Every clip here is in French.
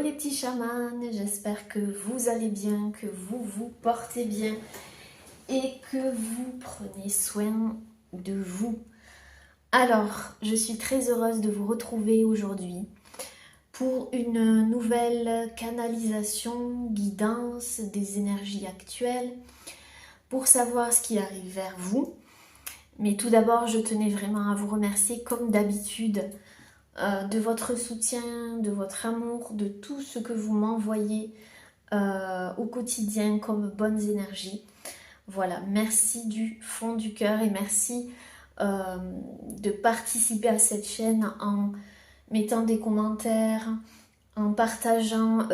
les petits chamans, j'espère que vous allez bien, que vous vous portez bien et que vous prenez soin de vous. Alors, je suis très heureuse de vous retrouver aujourd'hui pour une nouvelle canalisation, guidance des énergies actuelles, pour savoir ce qui arrive vers vous. Mais tout d'abord, je tenais vraiment à vous remercier comme d'habitude de votre soutien, de votre amour, de tout ce que vous m'envoyez au quotidien comme bonnes énergies. Voilà, merci du fond du cœur et merci de participer à cette chaîne en mettant des commentaires, en partageant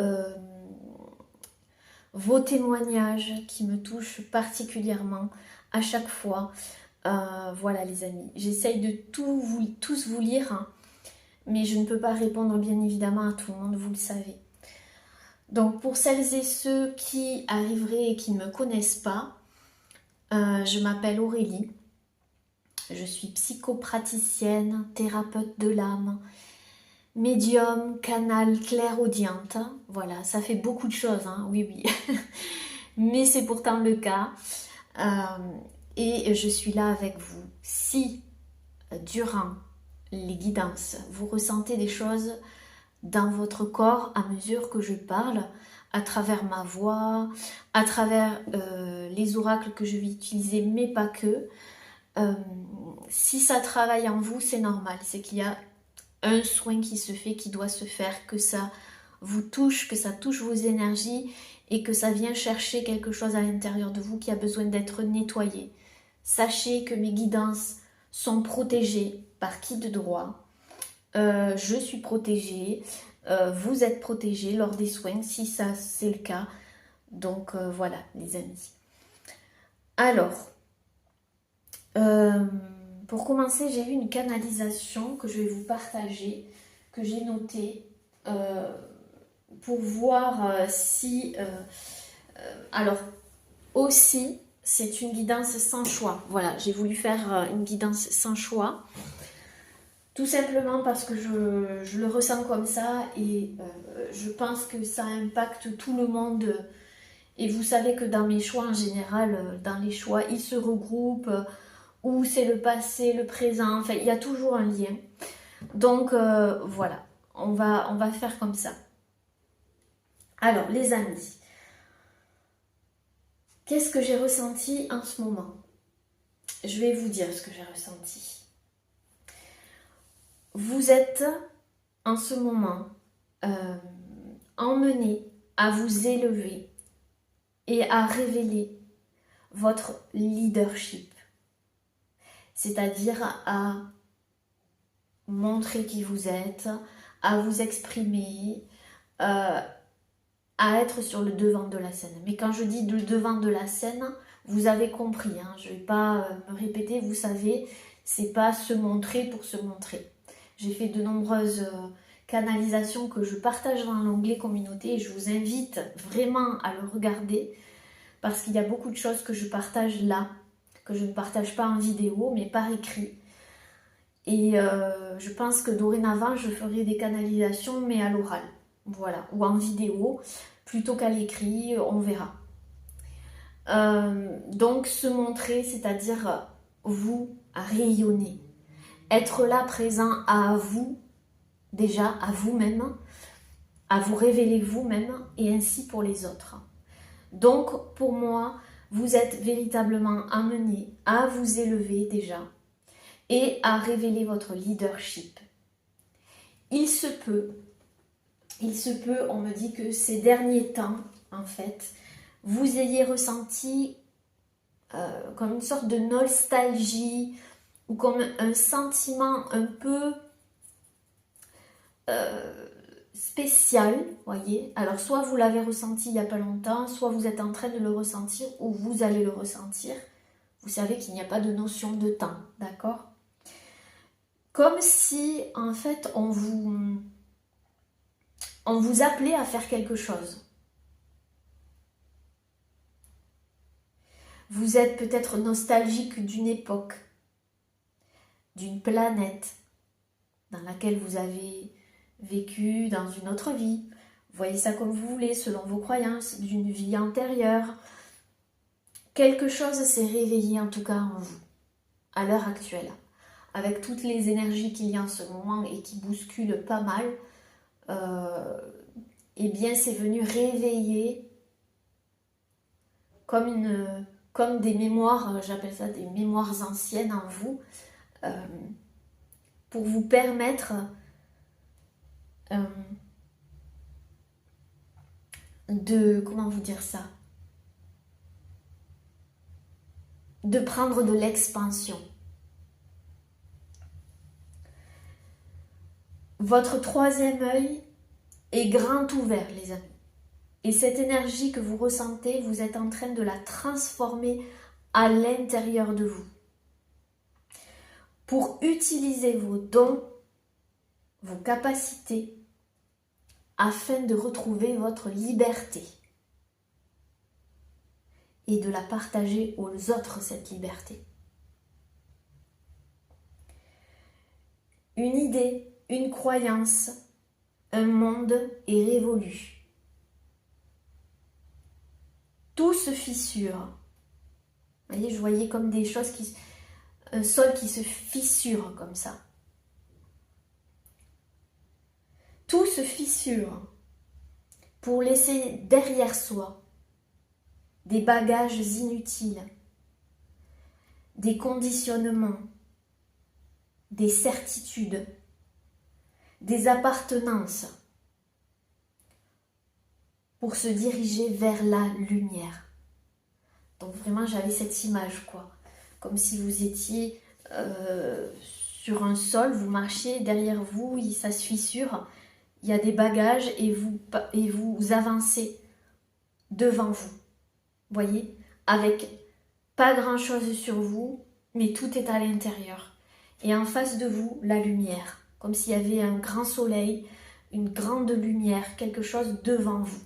vos témoignages qui me touchent particulièrement à chaque fois. Voilà les amis, j'essaye de tous vous lire, hein, mais je ne peux pas répondre bien évidemment à tout le monde, vous le savez. Donc pour celles et ceux qui arriveraient et qui ne me connaissent pas, je m'appelle Aurélie, je suis psychopraticienne, thérapeute de l'âme, médium, canal, clairaudiente. Voilà, ça fait beaucoup de choses, hein, oui, mais c'est pourtant le cas. Et je suis là avec vous. Si, durant les guidances, vous ressentez des choses dans votre corps à mesure que je parle, à travers ma voix, à travers les oracles que je vais utiliser, mais pas que, si ça travaille en vous, c'est normal, c'est qu'il y a un soin qui se fait, qui doit se faire, que ça vous touche, que ça touche vos énergies et que ça vient chercher quelque chose à l'intérieur de vous qui a besoin d'être nettoyé. Sachez que mes guidances sont protégées par qui de droit. Je suis protégée, vous êtes protégés lors des soins si ça c'est le cas. Donc voilà les amis. Alors, pour commencer, j'ai eu une canalisation que je vais vous partager, que j'ai notée pour voir si... alors, aussi, c'est une guidance sans choix. Voilà, j'ai voulu faire une guidance sans choix. Tout simplement parce que je le ressens comme ça et je pense que ça impacte tout le monde. Et vous savez que dans mes choix en général, dans les choix, ils se regroupent, ou c'est le passé, le présent, enfin il y a toujours un lien. Donc voilà, on va faire comme ça. Alors les amis, qu'est-ce que j'ai ressenti en ce moment? Je vais vous dire ce que j'ai ressenti. Vous êtes en ce moment emmené à vous élever et à révéler votre leadership. C'est-à-dire à montrer qui vous êtes, à vous exprimer, à être sur le devant de la scène. Mais quand je dis le devant de la scène, vous avez compris, hein, je ne vais pas me répéter, vous savez, c'est pas se montrer pour se montrer. J'ai fait de nombreuses canalisations que je partage dans l'onglet communauté et je vous invite vraiment à le regarder parce qu'il y a beaucoup de choses que je partage là, que je ne partage pas en vidéo mais par écrit. Et je pense que dorénavant je ferai des canalisations mais à l'oral, voilà, ou en vidéo plutôt qu'à l'écrit, on verra. Donc se montrer, c'est-à-dire vous rayonner. Être là présent à vous, déjà à vous-même, à vous révéler vous-même et ainsi pour les autres. Donc pour moi, vous êtes véritablement amené à vous élever déjà et à révéler votre leadership. Il se peut, on me dit que ces derniers temps, en fait, vous ayez ressenti comme une sorte de nostalgie, ou comme un sentiment un peu spécial, voyez. Alors soit vous l'avez ressenti il n'y a pas longtemps, soit vous êtes en train de le ressentir ou vous allez le ressentir. Vous savez qu'il n'y a pas de notion de temps, d'accord? Comme si en fait on vous appelait à faire quelque chose. Vous êtes peut-être nostalgique d'une époque, d'une planète dans laquelle vous avez vécu dans une autre vie. voyez ça comme vous voulez, selon vos croyances, d'une vie antérieure. Quelque chose s'est réveillé en tout cas en vous, à l'heure actuelle. Avec toutes les énergies qu'il y a en ce moment et qui bousculent pas mal, eh bien c'est venu réveiller comme des mémoires, j'appelle ça des mémoires anciennes en vous, pour vous permettre comment vous dire ça, de prendre de l'expansion. Votre troisième œil est grand ouvert, les amis. Et cette énergie que vous ressentez, vous êtes en train de la transformer à l'intérieur de vous. Pour utiliser vos dons, vos capacités, afin de retrouver votre liberté. Et de la partager aux autres, cette liberté. Une idée, une croyance, un monde est révolu. Tout se fissure. Vous voyez, je voyais comme des choses un sol qui se fissure comme ça. Tout se fissure pour laisser derrière soi des bagages inutiles, des conditionnements, des certitudes, des appartenances pour se diriger vers la lumière. Donc vraiment j'avais cette image quoi, comme si vous étiez sur un sol, vous marchiez, derrière vous ça se fissure, il y a des bagages et vous avancez devant vous, voyez, avec pas grand chose sur vous, mais tout est à l'intérieur. Et en face de vous, la lumière, comme s'il y avait un grand soleil, une grande lumière, quelque chose devant vous.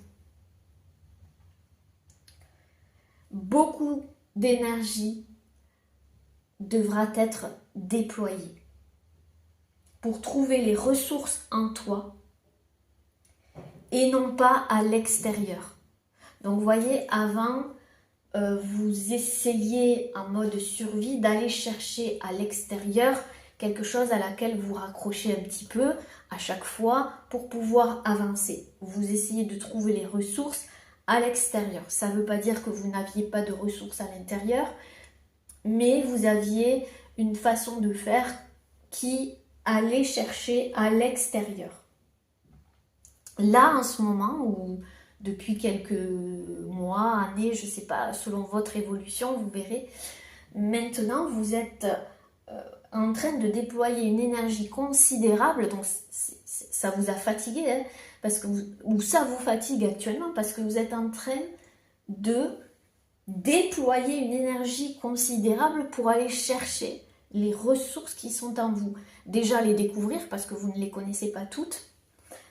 Beaucoup d'énergie devra être déployée pour trouver les ressources en toi et non pas à l'extérieur. Donc vous voyez, avant, vous essayiez en mode survie d'aller chercher à l'extérieur quelque chose à laquelle vous raccrochez un petit peu à chaque fois pour pouvoir avancer. Vous essayez de trouver les ressources à l'extérieur. Ça ne veut pas dire que vous n'aviez pas de ressources à l'intérieur, mais vous aviez une façon de faire qui allait chercher à l'extérieur. Là, en ce moment, ou depuis quelques mois, années, je ne sais pas, selon votre évolution, vous verrez, maintenant, vous êtes en train de déployer une énergie considérable, donc ça vous a fatigué, hein, ou ça vous fatigue actuellement, parce que vous êtes en train de déployer une énergie considérable pour aller chercher les ressources qui sont en vous. Déjà les découvrir, parce que vous ne les connaissez pas toutes,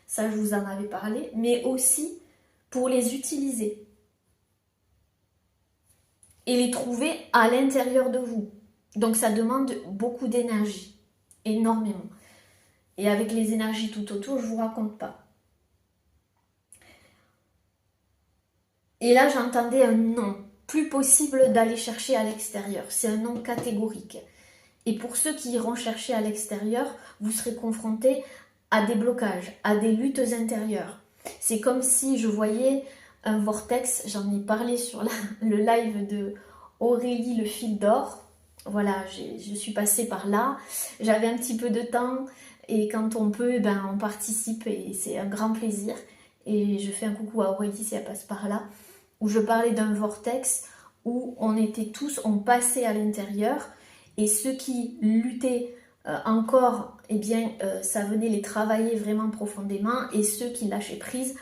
ça je vous en avais parlé, mais aussi pour les utiliser et les trouver à l'intérieur de vous. Donc ça demande beaucoup d'énergie, énormément. Et avec les énergies tout autour, je ne vous raconte pas. Et là, j'entendais un non. Plus possible d'aller chercher à l'extérieur. C'est un non catégorique. Et pour ceux qui iront chercher à l'extérieur, vous serez confrontés à des blocages, à des luttes intérieures. C'est comme si je voyais un vortex, j'en ai parlé sur le live de Aurélie Le Fil d'Or. Voilà, je suis passée par là, j'avais un petit peu de temps et quand on peut, on participe et c'est un grand plaisir. Et je fais un coucou à Aurélie si elle passe par là, où je parlais d'un vortex où on passait à l'intérieur et ceux qui luttaient encore, ça venait les travailler vraiment profondément et ceux qui lâchaient prise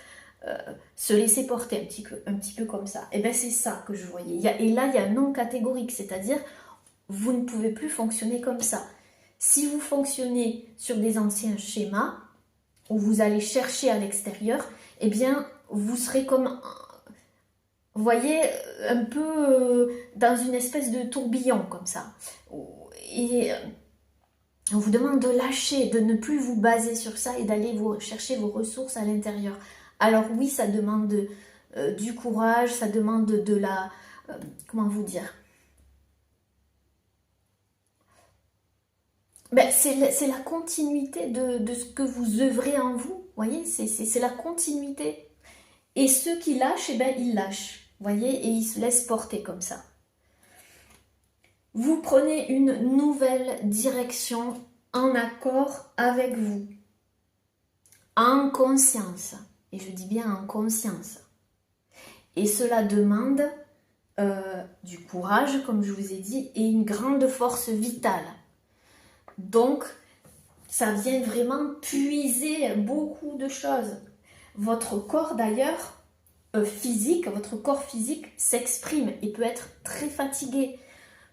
se laissaient porter un petit peu comme ça. Et c'est ça que je voyais. Et là, il y a un non catégorique, c'est-à-dire vous ne pouvez plus fonctionner comme ça. Si vous fonctionnez sur des anciens schémas, où vous allez chercher à l'extérieur, vous serez comme, vous voyez, un peu dans une espèce de tourbillon comme ça. Et on vous demande de lâcher, de ne plus vous baser sur ça et d'aller chercher vos ressources à l'intérieur. Alors oui, ça demande du courage, ça demande de la... comment vous dire? Ben, c'est la continuité de ce que vous œuvrez en vous, voyez, c'est la continuité. Et ceux qui lâchent, eh ben, ils lâchent, voyez, et ils se laissent porter comme ça. Vous prenez une nouvelle direction en accord avec vous, en conscience, et je dis bien en conscience. Et cela demande du courage, comme je vous ai dit, et une grande force vitale. Donc, ça vient vraiment puiser beaucoup de choses. Votre corps d'ailleurs, physique, votre corps physique s'exprime et peut être très fatigué.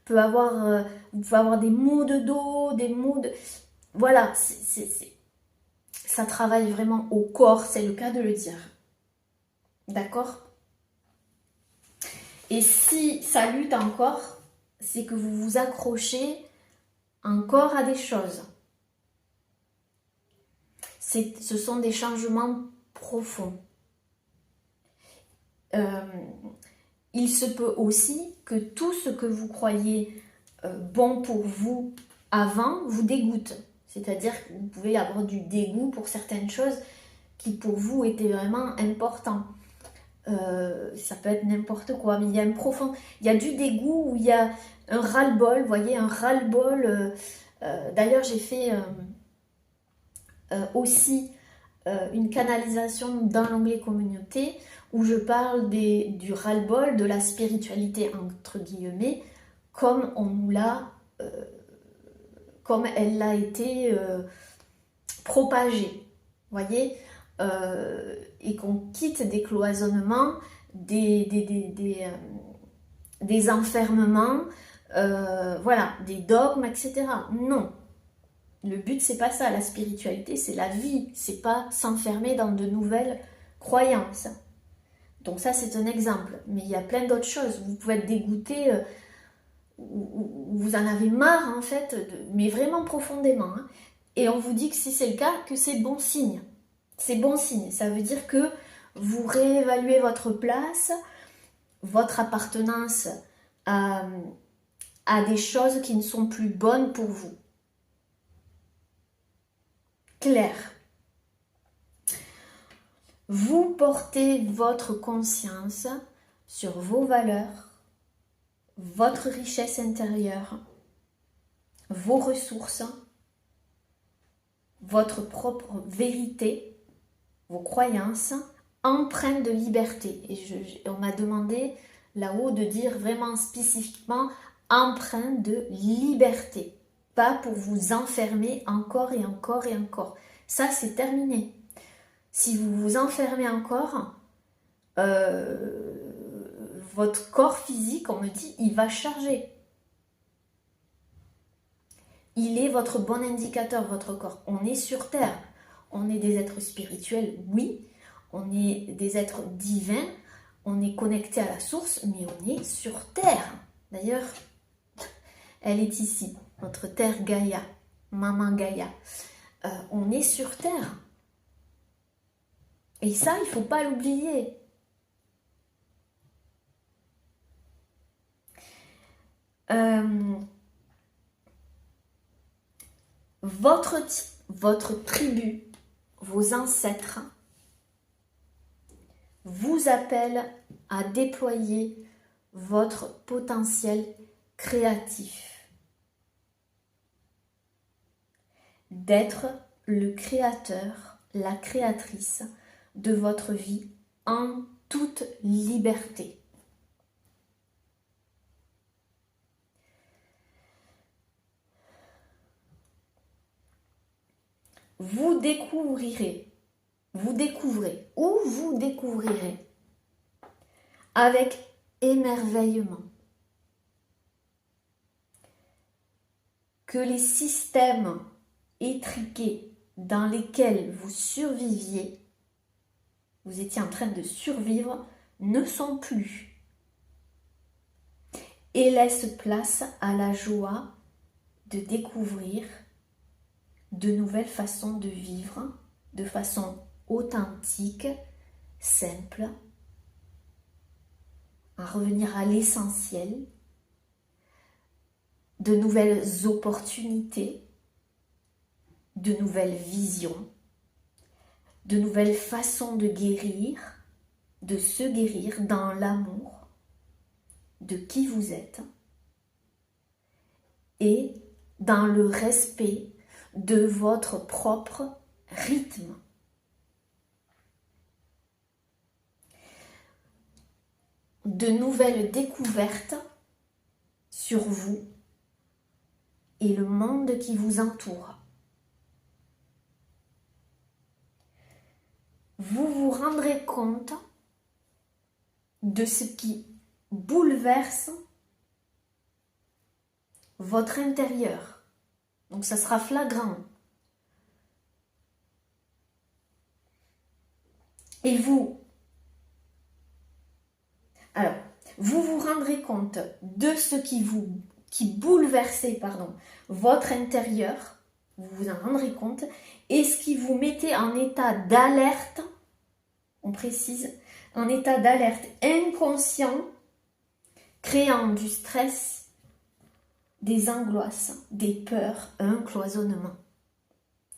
Vous pouvez avoir des maux de dos, des maux de... Voilà, ça travaille vraiment au corps, c'est le cas de le dire. D'accord? Et si ça lutte encore, c'est que vous vous accrochez encore à des choses. Ce sont des changements profonds. Il se peut aussi que tout ce que vous croyez bon pour vous avant vous dégoûte. C'est-à-dire que vous pouvez avoir du dégoût pour certaines choses qui pour vous étaient vraiment importantes. Ça peut être n'importe quoi, mais il y a du dégoût ou il y a un ras-le-bol, vous voyez, un ras-le-bol. D'ailleurs, j'ai fait aussi une canalisation dans l'onglet communauté où je parle du ras-le-bol, de la spiritualité entre guillemets, comme on nous l'a, comme elle l'a été propagée, voyez, et qu'on quitte des cloisonnements, des enfermements, voilà, des dogmes, etc. Non. Le but, c'est pas ça. La spiritualité, c'est la vie. C'est pas s'enfermer dans de nouvelles croyances. Donc ça, c'est un exemple. Mais il y a plein d'autres choses. Vous pouvez être dégoûté, vous en avez marre, en fait, mais vraiment profondément. Hein. Et on vous dit que si c'est le cas, que c'est bon signe. C'est bon signe. Ça veut dire que vous réévaluez votre place, votre appartenance à des choses qui ne sont plus bonnes pour vous. Clair. Vous portez votre conscience sur vos valeurs, votre richesse intérieure, vos ressources, votre propre vérité, vos croyances, empreintes de liberté. Et on m'a demandé là-haut de dire vraiment spécifiquement empreinte de liberté. Pas pour vous enfermer encore et encore et encore. Ça, c'est terminé. Si vous vous enfermez encore, votre corps physique, on me dit, il va charger. Il est votre bon indicateur, votre corps. On est sur Terre. On est des êtres spirituels, oui. On est des êtres divins. On est connecté à la source, mais on est sur Terre. D'ailleurs, elle est ici, notre Terre Gaïa, Maman Gaïa. On est sur Terre. Et ça, il ne faut pas l'oublier. Votre tribu, vos ancêtres, vous appellent à déployer votre potentiel créatif. D'être le créateur, la créatrice de votre vie en toute liberté. Vous découvrirez avec émerveillement que les systèmes étriqués dans lesquels vous surviviez, vous étiez en train de survivre, ne sont plus et laissent place à la joie de découvrir de nouvelles façons de vivre de façon authentique simple, à revenir à l'essentiel, de nouvelles opportunités, de nouvelles visions, de nouvelles façons de guérir, de se guérir dans l'amour de qui vous êtes et dans le respect de votre propre rythme. De nouvelles découvertes sur vous et le monde qui vous entoure. Vous vous rendrez compte de ce qui bouleverse votre intérieur. Donc ça sera flagrant. Et vous vous rendrez compte de ce qui bouleversait votre intérieur, vous vous en rendrez compte, et ce qui vous mettait en état d'alerte, on précise, en état d'alerte inconscient, créant du stress, des angoisses, des peurs, un cloisonnement.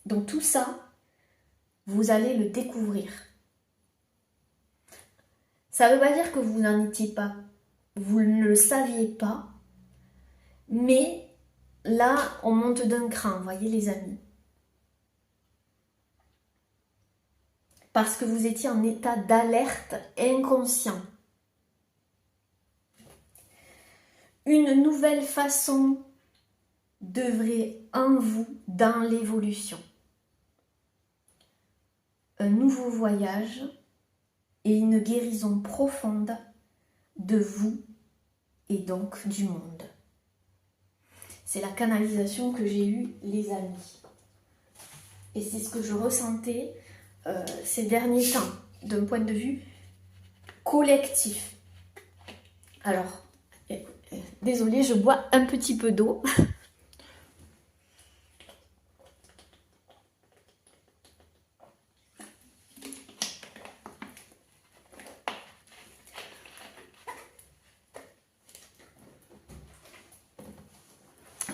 Donc tout ça, vous allez le découvrir. Ça ne veut pas dire que vous n'en étiez pas, vous ne le saviez pas, mais là, on monte d'un cran, voyez les amis. Parce que vous étiez en état d'alerte inconscient. Une nouvelle façon d'œuvrer en vous dans l'évolution. Un nouveau voyage et une guérison profonde de vous et donc du monde. C'est la canalisation que j'ai eue, les amis. Et c'est ce que je ressentais ces derniers temps, d'un point de vue collectif. Alors, désolée, je bois un petit peu d'eau.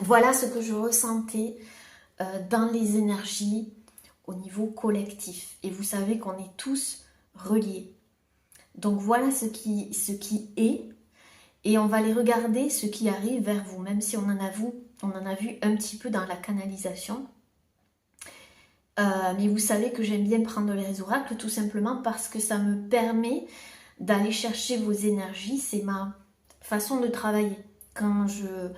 Voilà ce que je ressentais dans les énergies au niveau collectif. Et vous savez qu'on est tous reliés. Donc voilà ce qui est. Et on va aller regarder ce qui arrive vers vous, même si on en a vu un petit peu dans la canalisation. Mais vous savez que j'aime bien prendre les oracles, tout simplement parce que ça me permet d'aller chercher vos énergies. C'est ma façon de travailler. Quand je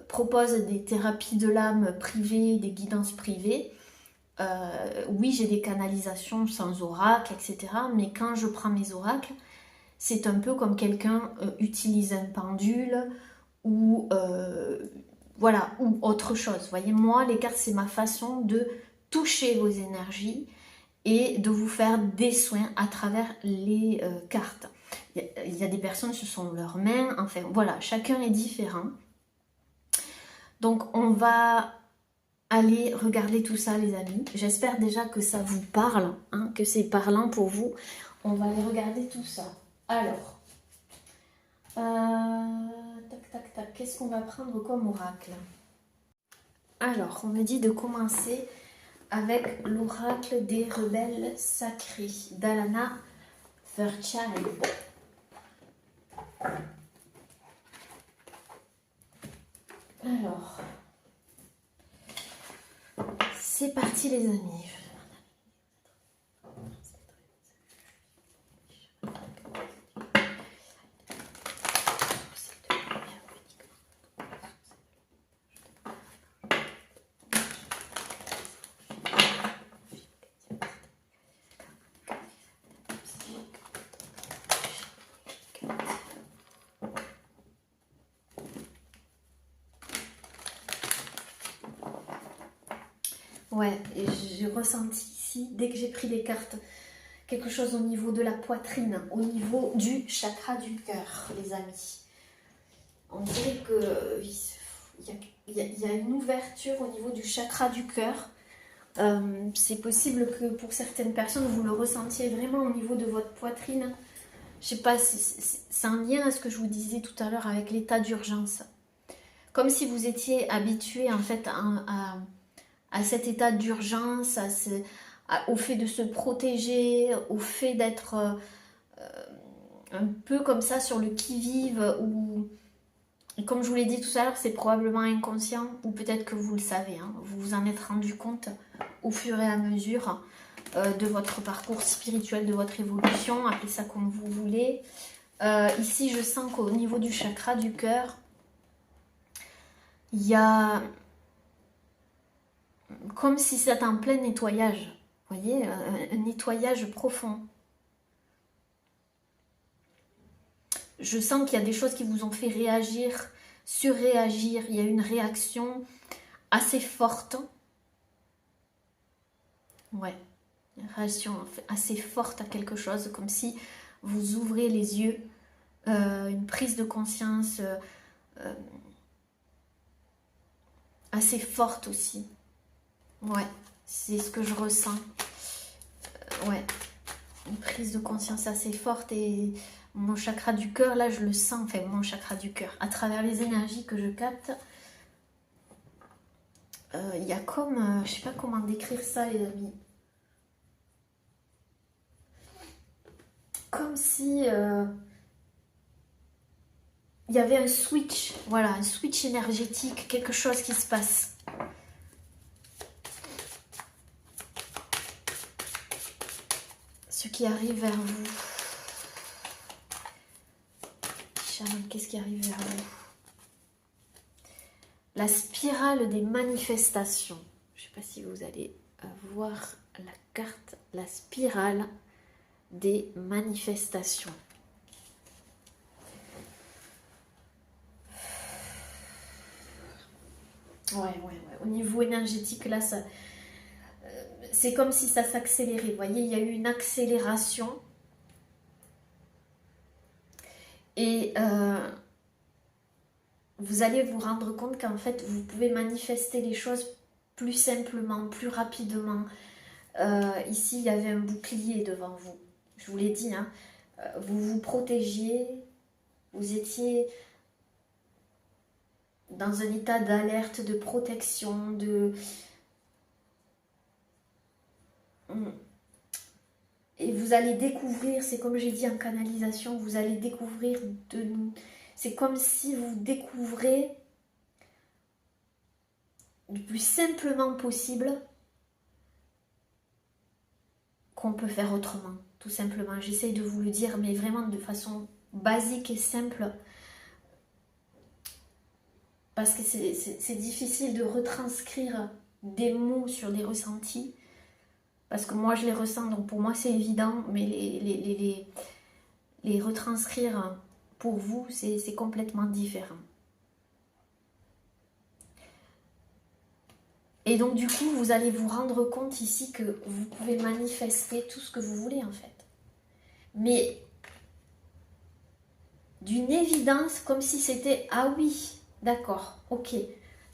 propose des thérapies de l'âme privées, des guidances privées, oui, j'ai des canalisations sans oracle, etc. Mais quand je prends mes oracles, c'est un peu comme quelqu'un utilise un pendule ou ou autre chose. Vous voyez, moi, les cartes, c'est ma façon de toucher vos énergies et de vous faire des soins à travers les cartes. Il y a des personnes, ce sont leurs mains, enfin voilà, chacun est différent. Donc on va aller regarder tout ça, les amis. J'espère déjà que ça vous parle, que c'est parlant pour vous. On va aller regarder tout ça. Alors, tac, qu'est-ce qu'on va prendre comme oracle? Alors, on me dit de commencer avec l'oracle des rebelles sacrés d'Alana Fairchild. Alors, c'est parti les amis. Ouais, et j'ai ressenti ici, dès que j'ai pris les cartes, quelque chose au niveau de la poitrine, au niveau du chakra du cœur, les amis. On dirait qu'il y a une ouverture au niveau du chakra du cœur, C'est possible que pour certaines personnes, vous le ressentiez vraiment au niveau de votre poitrine. Je sais pas, c'est un lien à ce que je vous disais tout à l'heure avec l'état d'urgence. Comme si vous étiez habitué en fait à cet état d'urgence, au fait de se protéger, au fait d'être un peu comme ça sur le qui-vive, ou comme je vous l'ai dit tout à l'heure, c'est probablement inconscient, ou peut-être que vous le savez, hein, vous vous en êtes rendu compte au fur et à mesure de votre parcours spirituel, de votre évolution, appelez ça comme vous voulez. Ici, je sens qu'au niveau du chakra du cœur, il y a comme si c'était en plein nettoyage, vous voyez, un nettoyage profond. Je sens qu'il y a des choses qui vous ont fait réagir, surréagir, il y a une réaction assez forte. Ouais, une réaction assez forte à quelque chose, comme si vous ouvrez les yeux, une prise de conscience assez forte aussi. Ouais, c'est ce que je ressens. Ouais, une prise de conscience assez forte, et mon chakra du cœur, là je le sens, enfin mon chakra du cœur, à travers les énergies que je capte, il y a comme, je sais pas comment décrire ça les amis, comme si il y avait un switch, voilà, un switch énergétique, quelque chose qui se passe. Ce qui arrive vers vous. Shaman, qu'est-ce qui arrive vers vous? La spirale des manifestations. Je ne sais pas si vous allez voir la carte, la spirale des manifestations. Ouais. Au niveau énergétique, là, ça, c'est comme si ça s'accélérait. Vous voyez, il y a eu une accélération. Et vous allez vous rendre compte qu'en fait, vous pouvez manifester les choses plus simplement, plus rapidement. Ici, il y avait un bouclier devant vous. Je vous l'ai dit, hein. Vous vous protégiez, vous étiez dans un état d'alerte, de protection, et vous allez découvrir, c'est comme j'ai dit en canalisation, vous allez découvrir c'est comme si vous découvrez le plus simplement possible qu'on peut faire autrement, tout simplement. J'essaye de vous le dire, mais vraiment de façon basique et simple, parce que c'est difficile de retranscrire des mots sur des ressentis, parce que moi je les ressens, donc pour moi c'est évident, mais les retranscrire pour vous, c'est complètement différent. Et donc du coup, vous allez vous rendre compte ici que vous pouvez manifester tout ce que vous voulez en fait. Mais d'une évidence, comme si c'était « Ah oui, d'accord, ok. »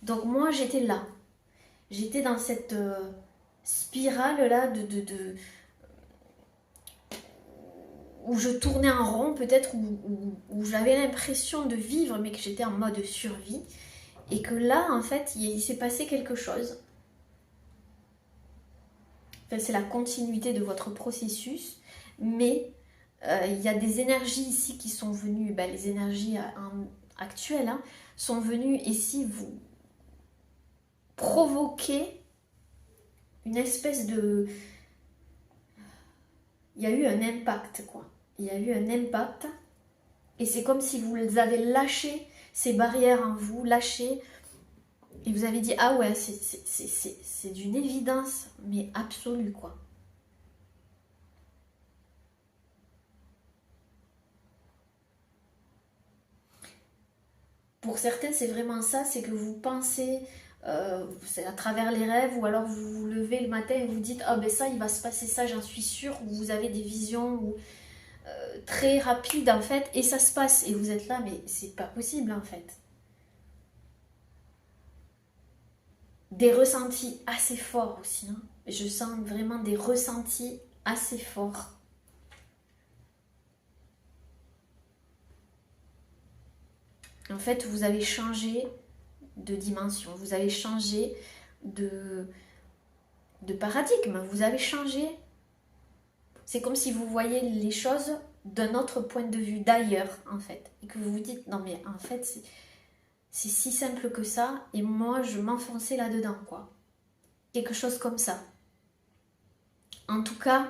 Donc moi, j'étais là. J'étais dans cette spirale-là où je tournais en rond peut-être, où j'avais l'impression de vivre, mais que j'étais en mode survie. Et que là, en fait, il s'est passé quelque chose. Enfin, c'est la continuité de votre processus, mais il y a des énergies ici qui sont venues, les énergies actuelles, hein, sont venues ici vous provoquer une espèce de... Il y a eu un impact, quoi. Il y a eu un impact, et c'est comme si vous avez lâché ces barrières en vous, lâché, et vous avez dit, ah ouais, c'est d'une évidence, mais absolue, quoi. Pour certains, c'est vraiment ça, c'est que vous pensez, c'est à travers les rêves, ou alors vous vous levez le matin et vous dites, ah ben ça, il va se passer ça, j'en suis sûre, ou vous avez des visions très rapides en fait, et ça se passe, et vous êtes là, mais c'est pas possible en fait. des ressentis assez forts aussi. Hein. Je sens vraiment des ressentis assez forts. En fait, vous avez changé de dimension, vous avez changé de paradigme, vous avez changé. C'est comme si vous voyez les choses d'un autre point de vue, d'ailleurs, en fait. Et que vous vous dites, non mais en fait, c'est si simple que ça, et moi, je m'enfonçais là-dedans, quoi. Quelque chose comme ça. En tout cas,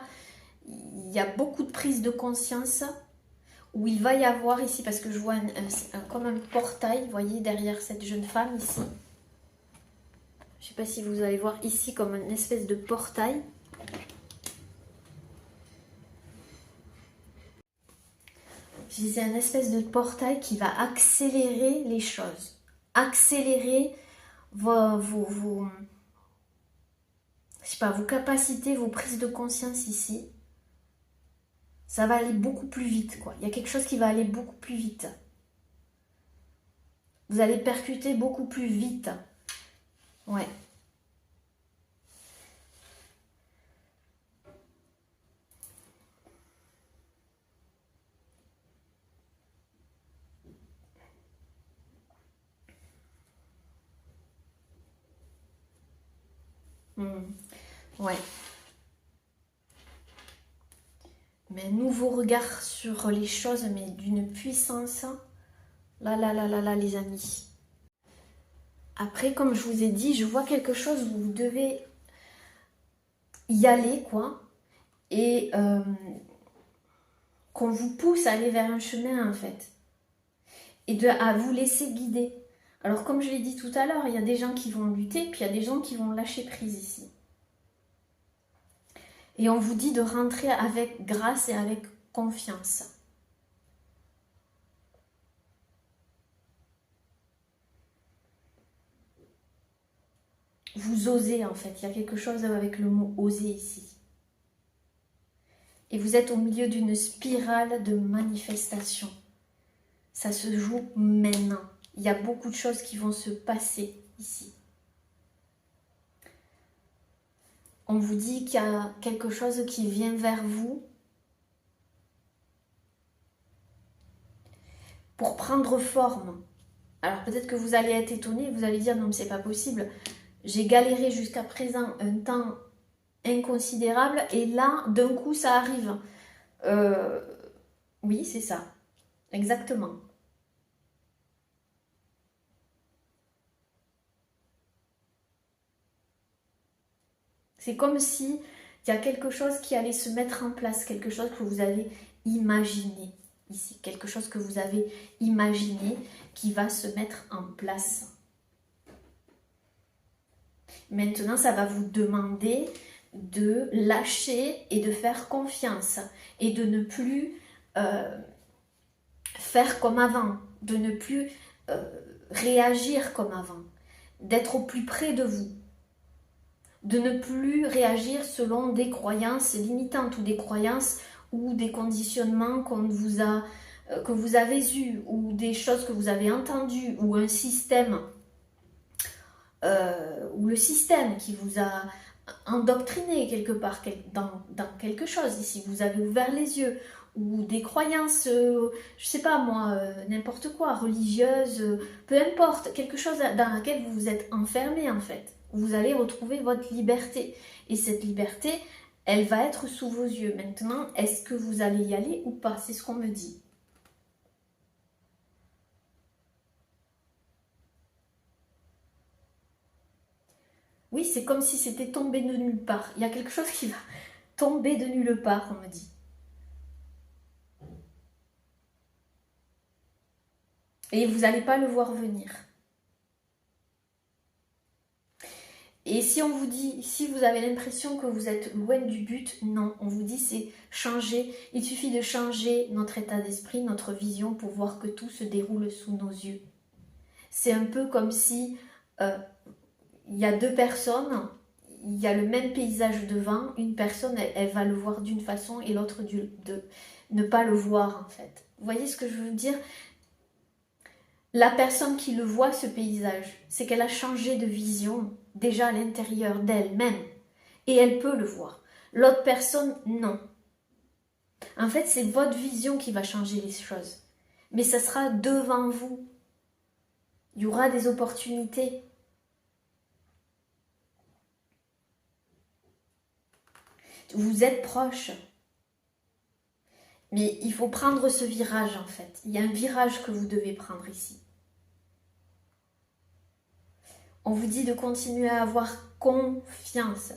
il y a beaucoup de prise de conscience où il va y avoir ici, parce que je vois comme un portail, vous voyez, derrière cette jeune femme ici. Je ne sais pas si vous allez voir ici comme une espèce de portail. C'est un espèce de portail qui va accélérer les choses. Accélérer vos capacités, vos prises de conscience ici. Ça va aller beaucoup plus vite, quoi. Il y a quelque chose qui va aller beaucoup plus vite. Vous allez percuter beaucoup plus vite. Ouais. Ouais. Mais un nouveau regard sur les choses, mais d'une puissance. Là, là, là, là, là, les amis. Après, comme je vous ai dit, je vois quelque chose où vous devez y aller, quoi. Et qu'on vous pousse à aller vers un chemin, en fait. Et à vous laisser guider. Alors, comme je l'ai dit tout à l'heure, il y a des gens qui vont lutter, puis il y a des gens qui vont lâcher prise ici. Et on vous dit de rentrer avec grâce et avec confiance. Vous osez, en fait. Il y a quelque chose avec le mot oser ici. Et vous êtes au milieu d'une spirale de manifestation. Ça se joue maintenant. Il y a beaucoup de choses qui vont se passer ici. On vous dit qu'il y a quelque chose qui vient vers vous pour prendre forme. Alors peut-être que vous allez être étonné, vous allez dire non mais c'est pas possible. J'ai galéré jusqu'à présent un temps inconsidérable et là d'un coup ça arrive. Oui, c'est ça. Exactement. C'est comme si il y a quelque chose qui allait se mettre en place, quelque chose que vous avez imaginé ici, quelque chose que vous avez imaginé qui va se mettre en place. Maintenant, ça va vous demander de lâcher et de faire confiance et de ne plus faire comme avant, de ne plus réagir comme avant, d'être au plus près de vous, de ne plus réagir selon des croyances limitantes ou des croyances ou des conditionnements que vous avez eus ou des choses que vous avez entendues ou un système ou le système qui vous a endoctriné quelque part dans quelque chose ici, vous avez ouvert les yeux ou des croyances, je sais pas moi, n'importe quoi, religieuses, peu importe, quelque chose dans laquelle vous vous êtes enfermé en fait. Vous allez retrouver votre liberté. Et cette liberté, elle va être sous vos yeux. Maintenant, est-ce que vous allez y aller ou pas? C'est ce qu'on me dit. Oui, c'est comme si c'était tombé de nulle part. Il y a quelque chose qui va tomber de nulle part, on me dit. Et vous n'allez pas le voir venir. Et si on vous dit, si vous avez l'impression que vous êtes loin du but, non, on vous dit c'est changer. Il suffit de changer notre état d'esprit, notre vision pour voir que tout se déroule sous nos yeux. C'est un peu comme si il y a deux personnes, il y a le même paysage devant, une personne elle va le voir d'une façon et l'autre de ne pas le voir en fait. Vous voyez ce que je veux dire? La personne qui le voit, ce paysage, c'est qu'elle a changé de vision. déjà à l'intérieur d'elle-même. Et elle peut le voir. L'autre personne, non. En fait, c'est votre vision qui va changer les choses. Mais ça sera devant vous. Il y aura des opportunités. Vous êtes proche. Mais il faut prendre ce virage en fait. Il y a un virage que vous devez prendre ici. On vous dit de continuer à avoir confiance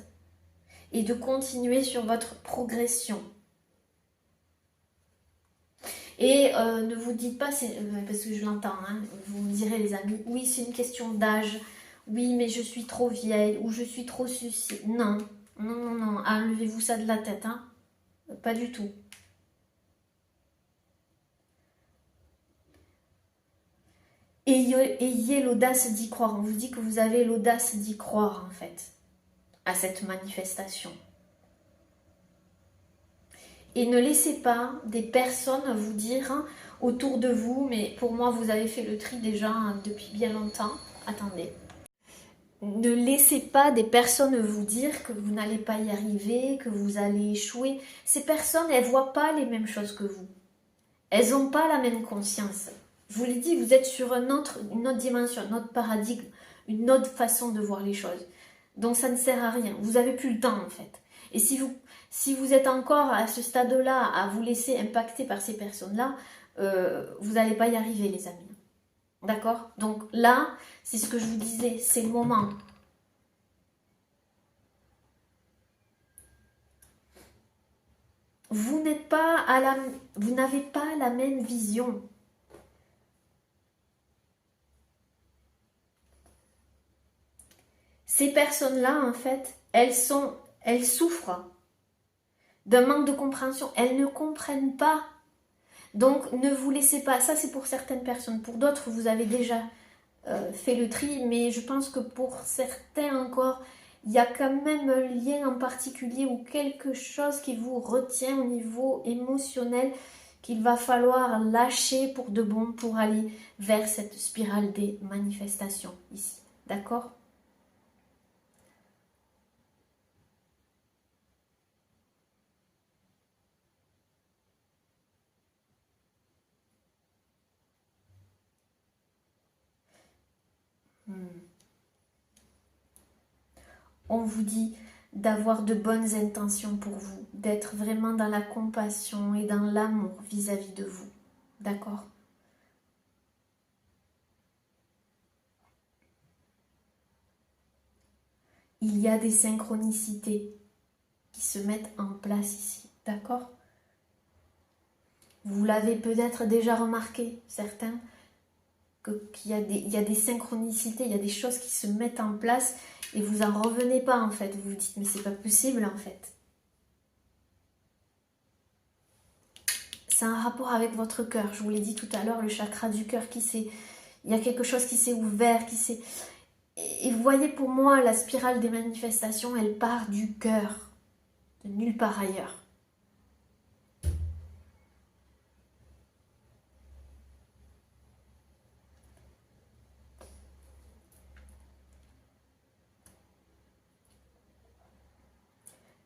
et de continuer sur votre progression. Et ne vous dites pas, parce que je l'entends, hein, vous me direz les amis, oui c'est une question d'âge, oui mais je suis trop vieille ou je suis trop ceci. Non, non, non, non, enlevez-vous ça de la tête, hein. Pas du tout. Ayez l'audace d'y croire. On vous dit que vous avez l'audace d'y croire en fait à cette manifestation. Et ne laissez pas des personnes vous dire autour de vous, mais pour moi vous avez fait le tri déjà depuis bien longtemps. Attendez. Ne laissez pas des personnes vous dire que vous n'allez pas y arriver, que vous allez échouer. Ces personnes, elles ne voient pas les mêmes choses que vous. Elles n'ont pas la même conscience. Je vous l'ai dit, vous êtes sur une autre dimension, un autre paradigme, une autre façon de voir les choses. Donc ça ne sert à rien. Vous n'avez plus le temps en fait. Et si vous êtes encore à ce stade-là, à vous laisser impacter par ces personnes-là, vous n'allez pas y arriver les amis. D'accord? Donc là, c'est ce que je vous disais, c'est le moment. Vous n'avez pas la même vision. Ces personnes-là, en fait, elles souffrent d'un manque de compréhension. Elles ne comprennent pas. Donc, ne vous laissez pas. Ça, c'est pour certaines personnes. Pour d'autres, vous avez déjà fait le tri. Mais je pense que pour certains encore, il y a quand même un lien en particulier ou quelque chose qui vous retient au niveau émotionnel qu'il va falloir lâcher pour de bon pour aller vers cette spirale des manifestations ici. D'accord ? On vous dit d'avoir de bonnes intentions pour vous, d'être vraiment dans la compassion et dans l'amour vis-à-vis de vous. D'accord ? Il y a des synchronicités qui se mettent en place ici. D'accord ? Vous l'avez peut-être déjà remarqué, certains, qu'il y a des synchronicités, il y a des choses qui se mettent en place et vous en revenez pas en fait. Vous vous dites mais c'est pas possible en fait. C'est un rapport avec votre cœur. Je vous l'ai dit tout à l'heure, le chakra du cœur il y a quelque chose qui s'est ouvert, Et vous voyez pour moi la spirale des manifestations, elle part du cœur, de nulle part ailleurs.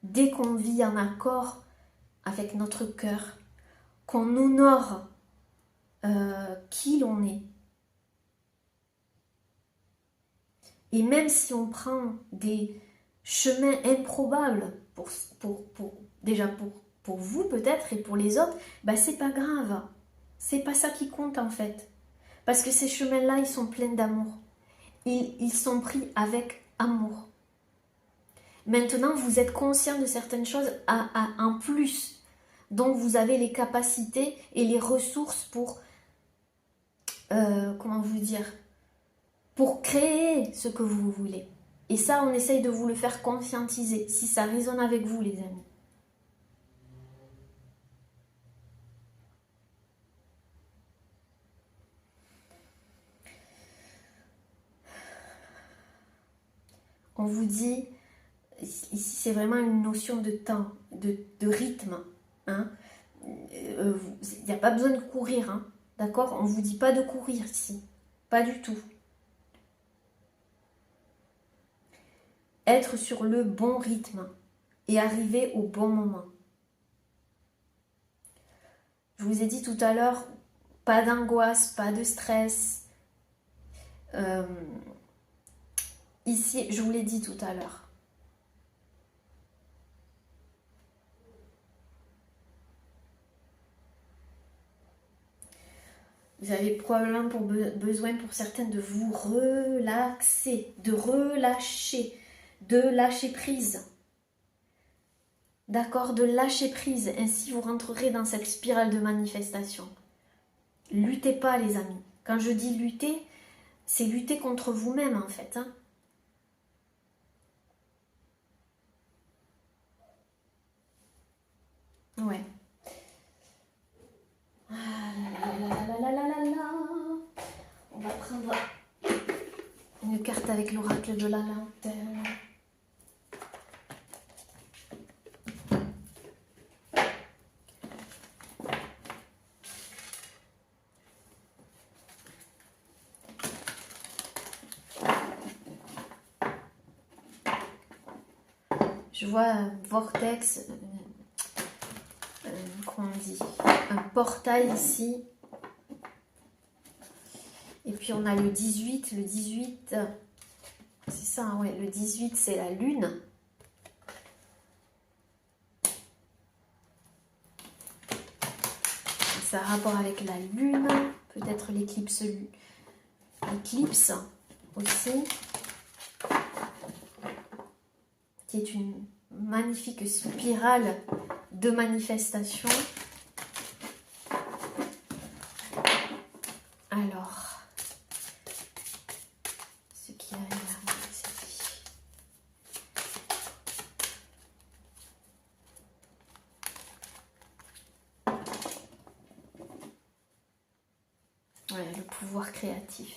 Dès qu'on vit en accord avec notre cœur, qu'on honore qui l'on est, et même si on prend des chemins improbables, déjà pour vous peut-être et pour les autres, bah c'est pas grave. C'est pas ça qui compte en fait. Parce que ces chemins-là, ils sont pleins d'amour. Ils sont pris avec amour. Maintenant, vous êtes conscient de certaines choses en plus. Donc, vous avez les capacités et les ressources pour, comment vous dire, pour créer ce que vous voulez. Et ça, on essaye de vous le faire conscientiser, si ça résonne avec vous, les amis. On vous dit, ici c'est vraiment une notion de temps, de rythme. Hein. Il n'y a pas besoin de courir, hein. D'accord? On ne vous dit pas de courir ici. Pas du tout. être sur le bon rythme et arriver au bon moment. Je vous ai dit tout à l'heure, pas d'angoisse, pas de stress. Ici, je vous l'ai dit tout à l'heure. Vous avez probablement besoin pour certaines de vous relaxer, de relâcher, de lâcher prise. D'accord, de lâcher prise. Ainsi, vous rentrerez dans cette spirale de manifestation. Luttez pas, les amis. Quand je dis lutter, c'est lutter contre vous-même, en fait. Hein. Ouais. On va prendre une carte avec l'oracle de la lanterne. Je vois un vortex, comment on dit, un portail ici. Et puis on a le 18, c'est ça, hein, ouais, le 18 c'est la lune. Ça a rapport avec la lune, peut-être l'éclipse aussi, qui est une magnifique spirale de manifestation. Alors, ce qui arrive à ici. Ouais, le pouvoir créatif.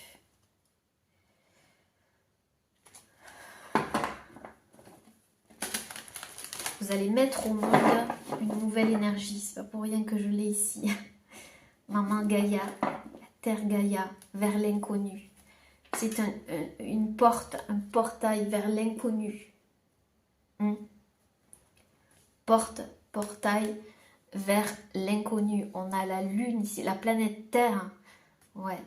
Vous allez mettre au monde une nouvelle énergie. C'est pas pour rien que je l'ai ici. Maman Gaïa, la terre Gaïa, vers l'inconnu. C'est une porte, un portail vers l'inconnu. Portail vers l'inconnu. On a la lune ici, la planète Terre. Ouais.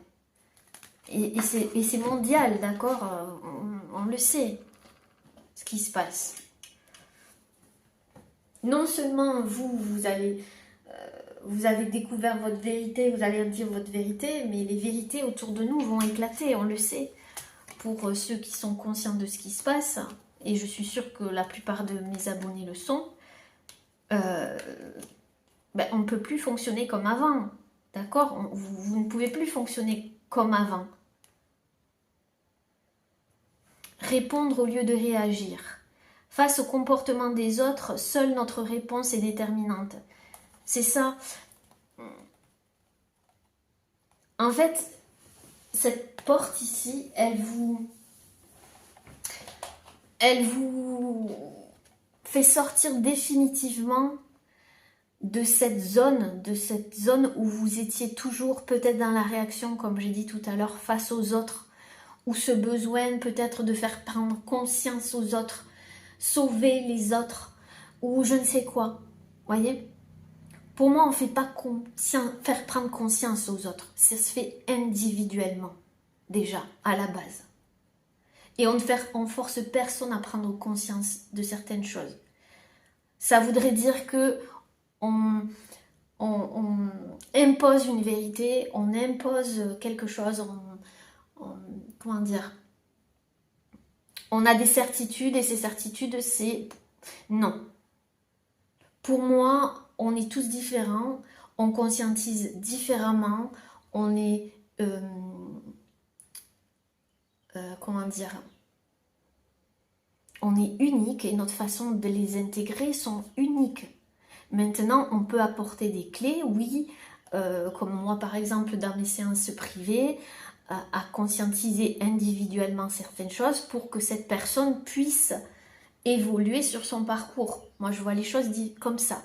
Et c'est mondial, d'accord, on le sait, ce qui se passe. Non seulement vous avez découvert votre vérité, vous allez dire votre vérité, mais les vérités autour de nous vont éclater, on le sait. Pour ceux qui sont conscients de ce qui se passe, et je suis sûre que la plupart de mes abonnés le sont, on ne peut plus fonctionner comme avant, d'accord, vous ne pouvez plus fonctionner comme avant. Répondre au lieu de réagir. Face au comportement des autres, seule notre réponse est déterminante. C'est ça. En fait, cette porte ici, elle vous fait sortir définitivement de cette zone où vous étiez toujours peut-être dans la réaction, comme j'ai dit tout à l'heure, face aux autres, ou ce besoin peut-être de faire prendre conscience aux autres, sauver les autres, ou je ne sais quoi. Voyez ? Pour moi, on ne fait pas faire prendre conscience aux autres. Ça se fait individuellement, déjà, à la base. Et on ne force personne à prendre conscience de certaines choses. Ça voudrait dire que on impose une vérité, on impose quelque chose, comment dire, on a des certitudes et ces certitudes, c'est non. Pour moi, on est tous différents, on conscientise différemment, on est, comment dire, on est unique et notre façon de les intégrer sont uniques. Maintenant, on peut apporter des clés, oui, comme moi par exemple dans mes séances privées, à conscientiser individuellement certaines choses pour que cette personne puisse évoluer sur son parcours. Moi, je vois les choses dites comme ça.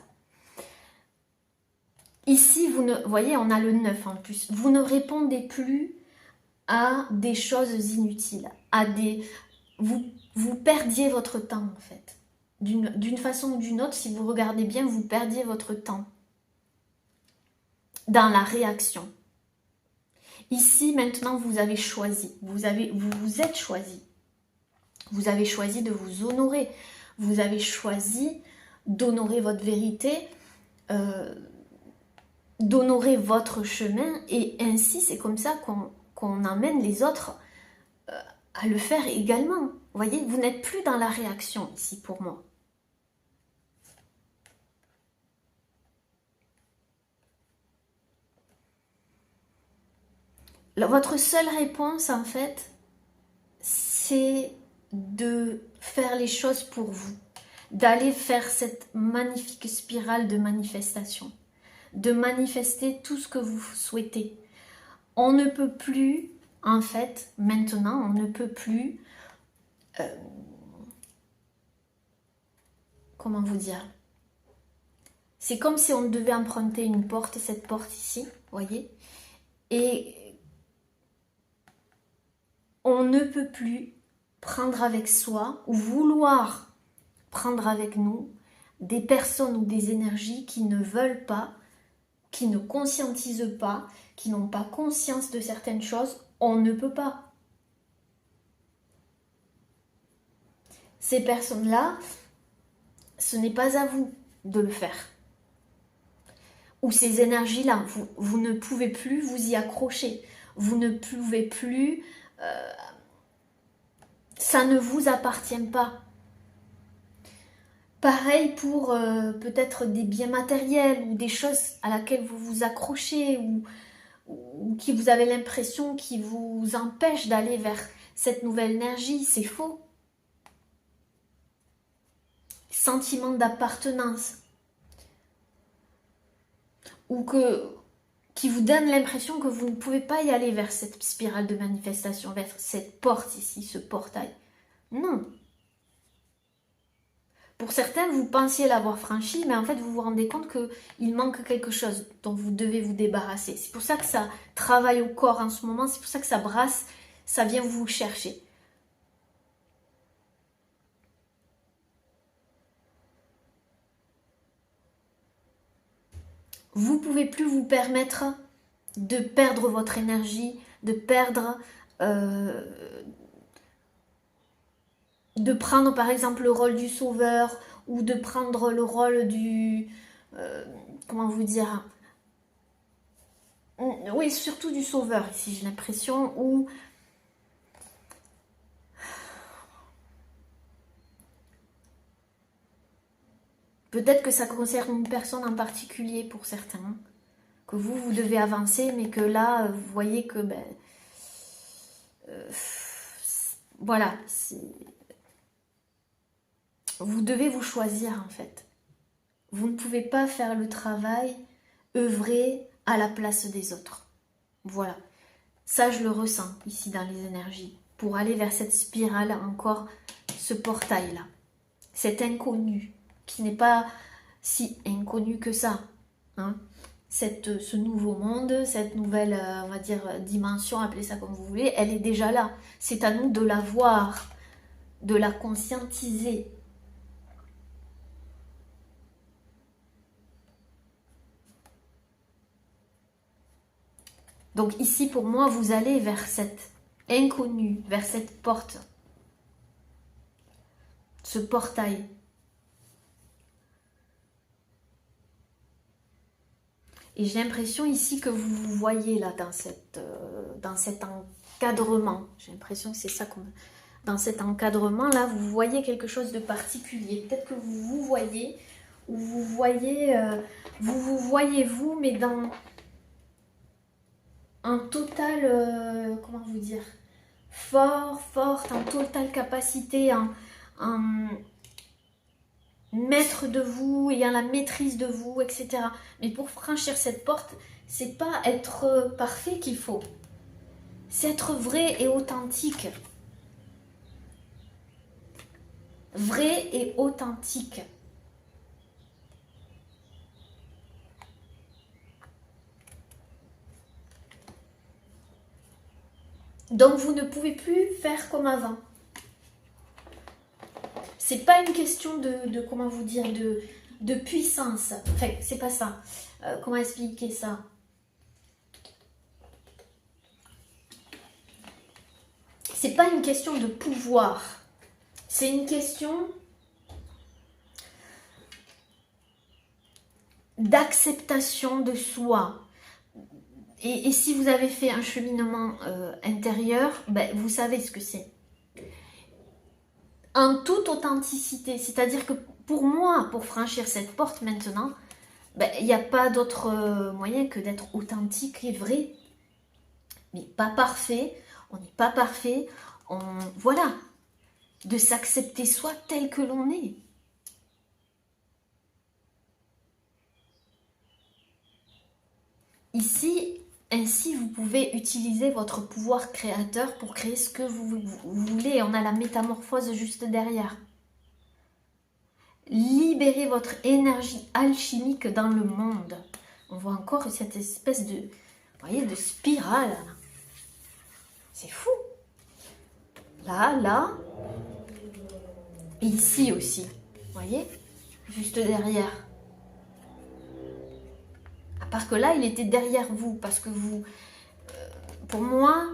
Ici, vous voyez, on a le 9 en plus. Vous ne répondez plus à des choses inutiles, vous vous perdiez votre temps en fait. D'une façon ou d'une autre, si vous regardez bien, vous perdiez votre temps dans la réaction. Ici, maintenant, vous avez choisi, vous vous êtes choisi. Vous avez choisi de vous honorer. Vous avez choisi d'honorer votre vérité, d'honorer votre chemin. Et ainsi, c'est comme ça qu'on emmène les autres à le faire également. Vous voyez, vous n'êtes plus dans la réaction ici pour moi. Votre seule réponse, en fait, c'est de faire les choses pour vous, d'aller faire cette magnifique spirale de manifestation, de manifester tout ce que vous souhaitez. On ne peut plus, en fait, maintenant, on ne peut plus, comment vous dire, c'est comme si on devait emprunter une porte, cette porte ici, voyez, et on ne peut plus prendre avec soi ou vouloir prendre avec nous des personnes ou des énergies qui ne veulent pas, qui ne conscientisent pas, qui n'ont pas conscience de certaines choses. On ne peut pas. Ces personnes-là, ce n'est pas à vous de le faire. Ou ces énergies-là, vous ne pouvez plus vous y accrocher. Vous ne pouvez plus... ça ne vous appartient pas. Pareil pour peut-être des biens matériels ou des choses à laquelle vous vous accrochez ou qui vous avez l'impression qui vous empêchent d'aller vers cette nouvelle énergie. C'est faux. Sentiment d'appartenance. Ou qui vous donne l'impression que vous ne pouvez pas y aller vers cette spirale de manifestation, vers cette porte ici, ce portail. Non. Pour certains, vous pensiez l'avoir franchi, mais en fait, vous vous rendez compte qu'il manque quelque chose dont vous devez vous débarrasser. C'est pour ça que ça travaille au corps en ce moment, c'est pour ça que ça brasse, ça vient vous chercher. Vous ne pouvez plus vous permettre de perdre votre énergie, de perdre... de prendre par exemple le rôle du sauveur ou de prendre le rôle du... comment vous dire, oui, surtout du sauveur ici, j'ai l'impression, ou peut-être que ça concerne une personne en particulier pour certains, que vous devez avancer, mais que là, vous voyez que, ben, voilà, vous devez vous choisir en fait. Vous ne pouvez pas faire le travail, œuvrer à la place des autres. Voilà. Ça, je le ressens ici dans les énergies. Pour aller vers cette spirale, encore ce portail-là. Cet inconnu, qui n'est pas si inconnu que ça. Hein. Ce nouveau monde, cette nouvelle, on va dire, dimension, appelez ça comme vous voulez, elle est déjà là. C'est à nous de la voir, de la conscientiser. Donc ici, pour moi, vous allez vers cet inconnu, vers cette porte, ce portail. Et j'ai l'impression ici que vous vous voyez là dans cet encadrement. J'ai l'impression que c'est ça comme... Dans cet encadrement là, vous voyez quelque chose de particulier. Peut-être que vous vous voyez, ou vous voyez, vous voyez vous, mais dans un total, comment vous dire, forte, en totale capacité, en maître de vous, ayant la maîtrise de vous, etc. Mais pour franchir cette porte, c'est pas être parfait qu'il faut. C'est être vrai et authentique. Vrai et authentique. Donc vous ne pouvez plus faire comme avant. c'est pas une question comment vous dire, de puissance. Enfin, c'est pas ça. Comment expliquer ça? C'est pas une question de pouvoir. C'est une question d'acceptation de soi. Et si vous avez fait un cheminement intérieur, ben, vous savez ce que c'est. En toute authenticité. C'est-à-dire que pour moi, pour franchir cette porte maintenant, ben, il n'y a pas d'autre moyen que d'être authentique et vrai. Mais pas parfait. On n'est pas parfait. Voilà. De s'accepter soi tel que l'on est. Ici, ainsi, vous pouvez utiliser votre pouvoir créateur pour créer ce que vous voulez. On a la métamorphose juste derrière. Libérez votre énergie alchimique dans le monde. On voit encore cette espèce de, vous voyez, de spirale. C'est fou. Là, là. Et ici aussi. Vous voyez? Juste derrière. À part que là, il était derrière vous. Parce que vous... pour moi,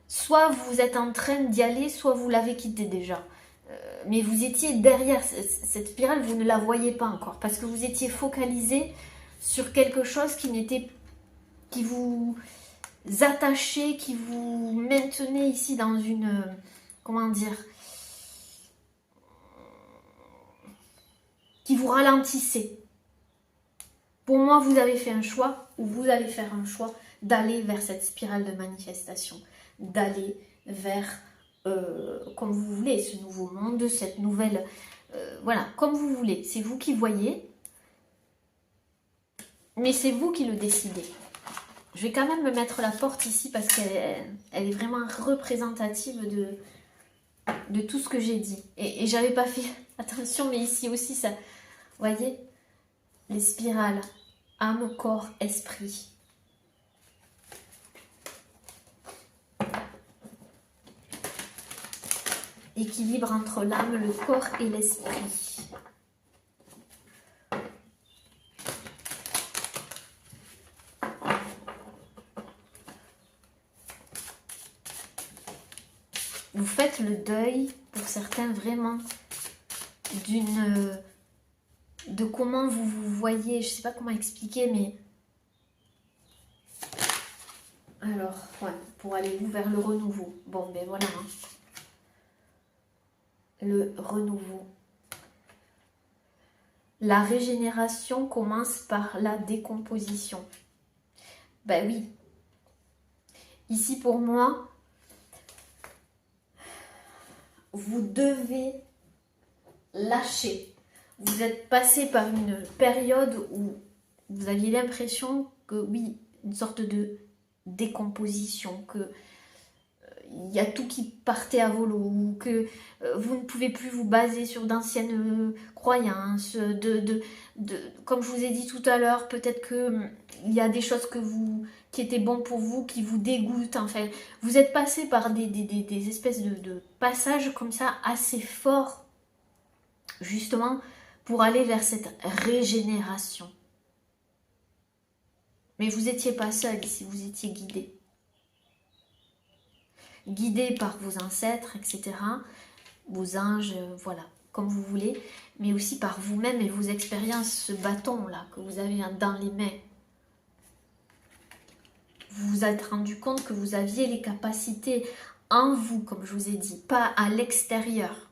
soit vous êtes en train d'y aller, soit vous l'avez quitté déjà. Mais vous étiez derrière cette spirale, vous ne la voyez pas encore. Parce que vous étiez focalisé sur quelque chose qui vous attachait, qui vous maintenait ici dans une... comment dire? Qui vous ralentissait. Pour moi, vous avez fait un choix, ou vous allez faire un choix, d'aller vers cette spirale de manifestation. D'aller vers... comme vous voulez, ce nouveau monde, cette nouvelle... voilà, comme vous voulez. C'est vous qui voyez, mais c'est vous qui le décidez. Je vais quand même me mettre la porte ici parce qu'elle est vraiment représentative de tout ce que j'ai dit. Et j'avais pas fait attention, mais ici aussi, ça... Vous voyez, les spirales, âme, corps, esprit. Équilibre entre l'âme, le corps et l'esprit. Vous faites le deuil, pour certains vraiment, de comment vous vous voyez. Je ne sais pas comment expliquer, mais... Alors, ouais, pour aller vers le renouveau. Bon, ben voilà. Hein. Le renouveau. La régénération commence par la décomposition. Ben oui. Ici, pour moi, vous devez lâcher. Vous êtes passé par une période où vous aviez l'impression que, oui, une sorte de décomposition, que il y a tout qui partait à volo, ou que vous ne pouvez plus vous baser sur d'anciennes croyances, comme je vous ai dit tout à l'heure, peut-être que il y a des choses qui étaient bonnes pour vous, qui vous dégoûtent. Enfin, vous êtes passé par des espèces de passages comme ça assez forts, justement, pour aller vers cette régénération. Mais vous n'étiez pas seul ici, vous étiez guidé. Guidé par vos ancêtres, etc. Vos anges, voilà, comme vous voulez. Mais aussi par vous-même et vos expériences, ce bâton-là que vous avez dans les mains. Vous vous êtes rendu compte que vous aviez les capacités en vous, comme je vous ai dit, pas à l'extérieur.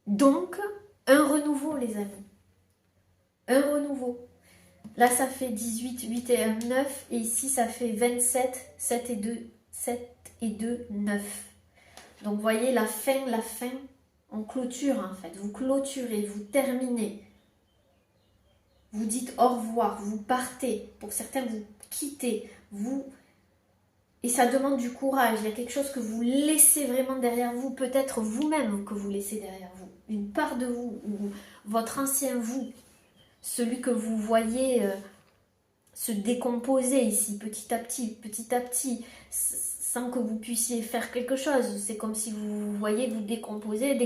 Donc, un renouveau, les amis. Un renouveau. Là, ça fait 18, 8 et 1, 9. Et ici, ça fait 27, 7 et 2, 9. Donc, vous voyez, la fin, on clôture en fait. Vous clôturez, vous terminez. Vous dites au revoir, vous partez. Pour certains, vous quittez. Et ça demande du courage. Il y a quelque chose que vous laissez vraiment derrière vous. Peut-être vous-même que vous laissez derrière vous. Une part de vous, ou votre ancien vous. Celui que vous voyez se décomposer ici, petit à petit, sans que vous puissiez faire quelque chose. C'est comme si vous voyez vous décomposer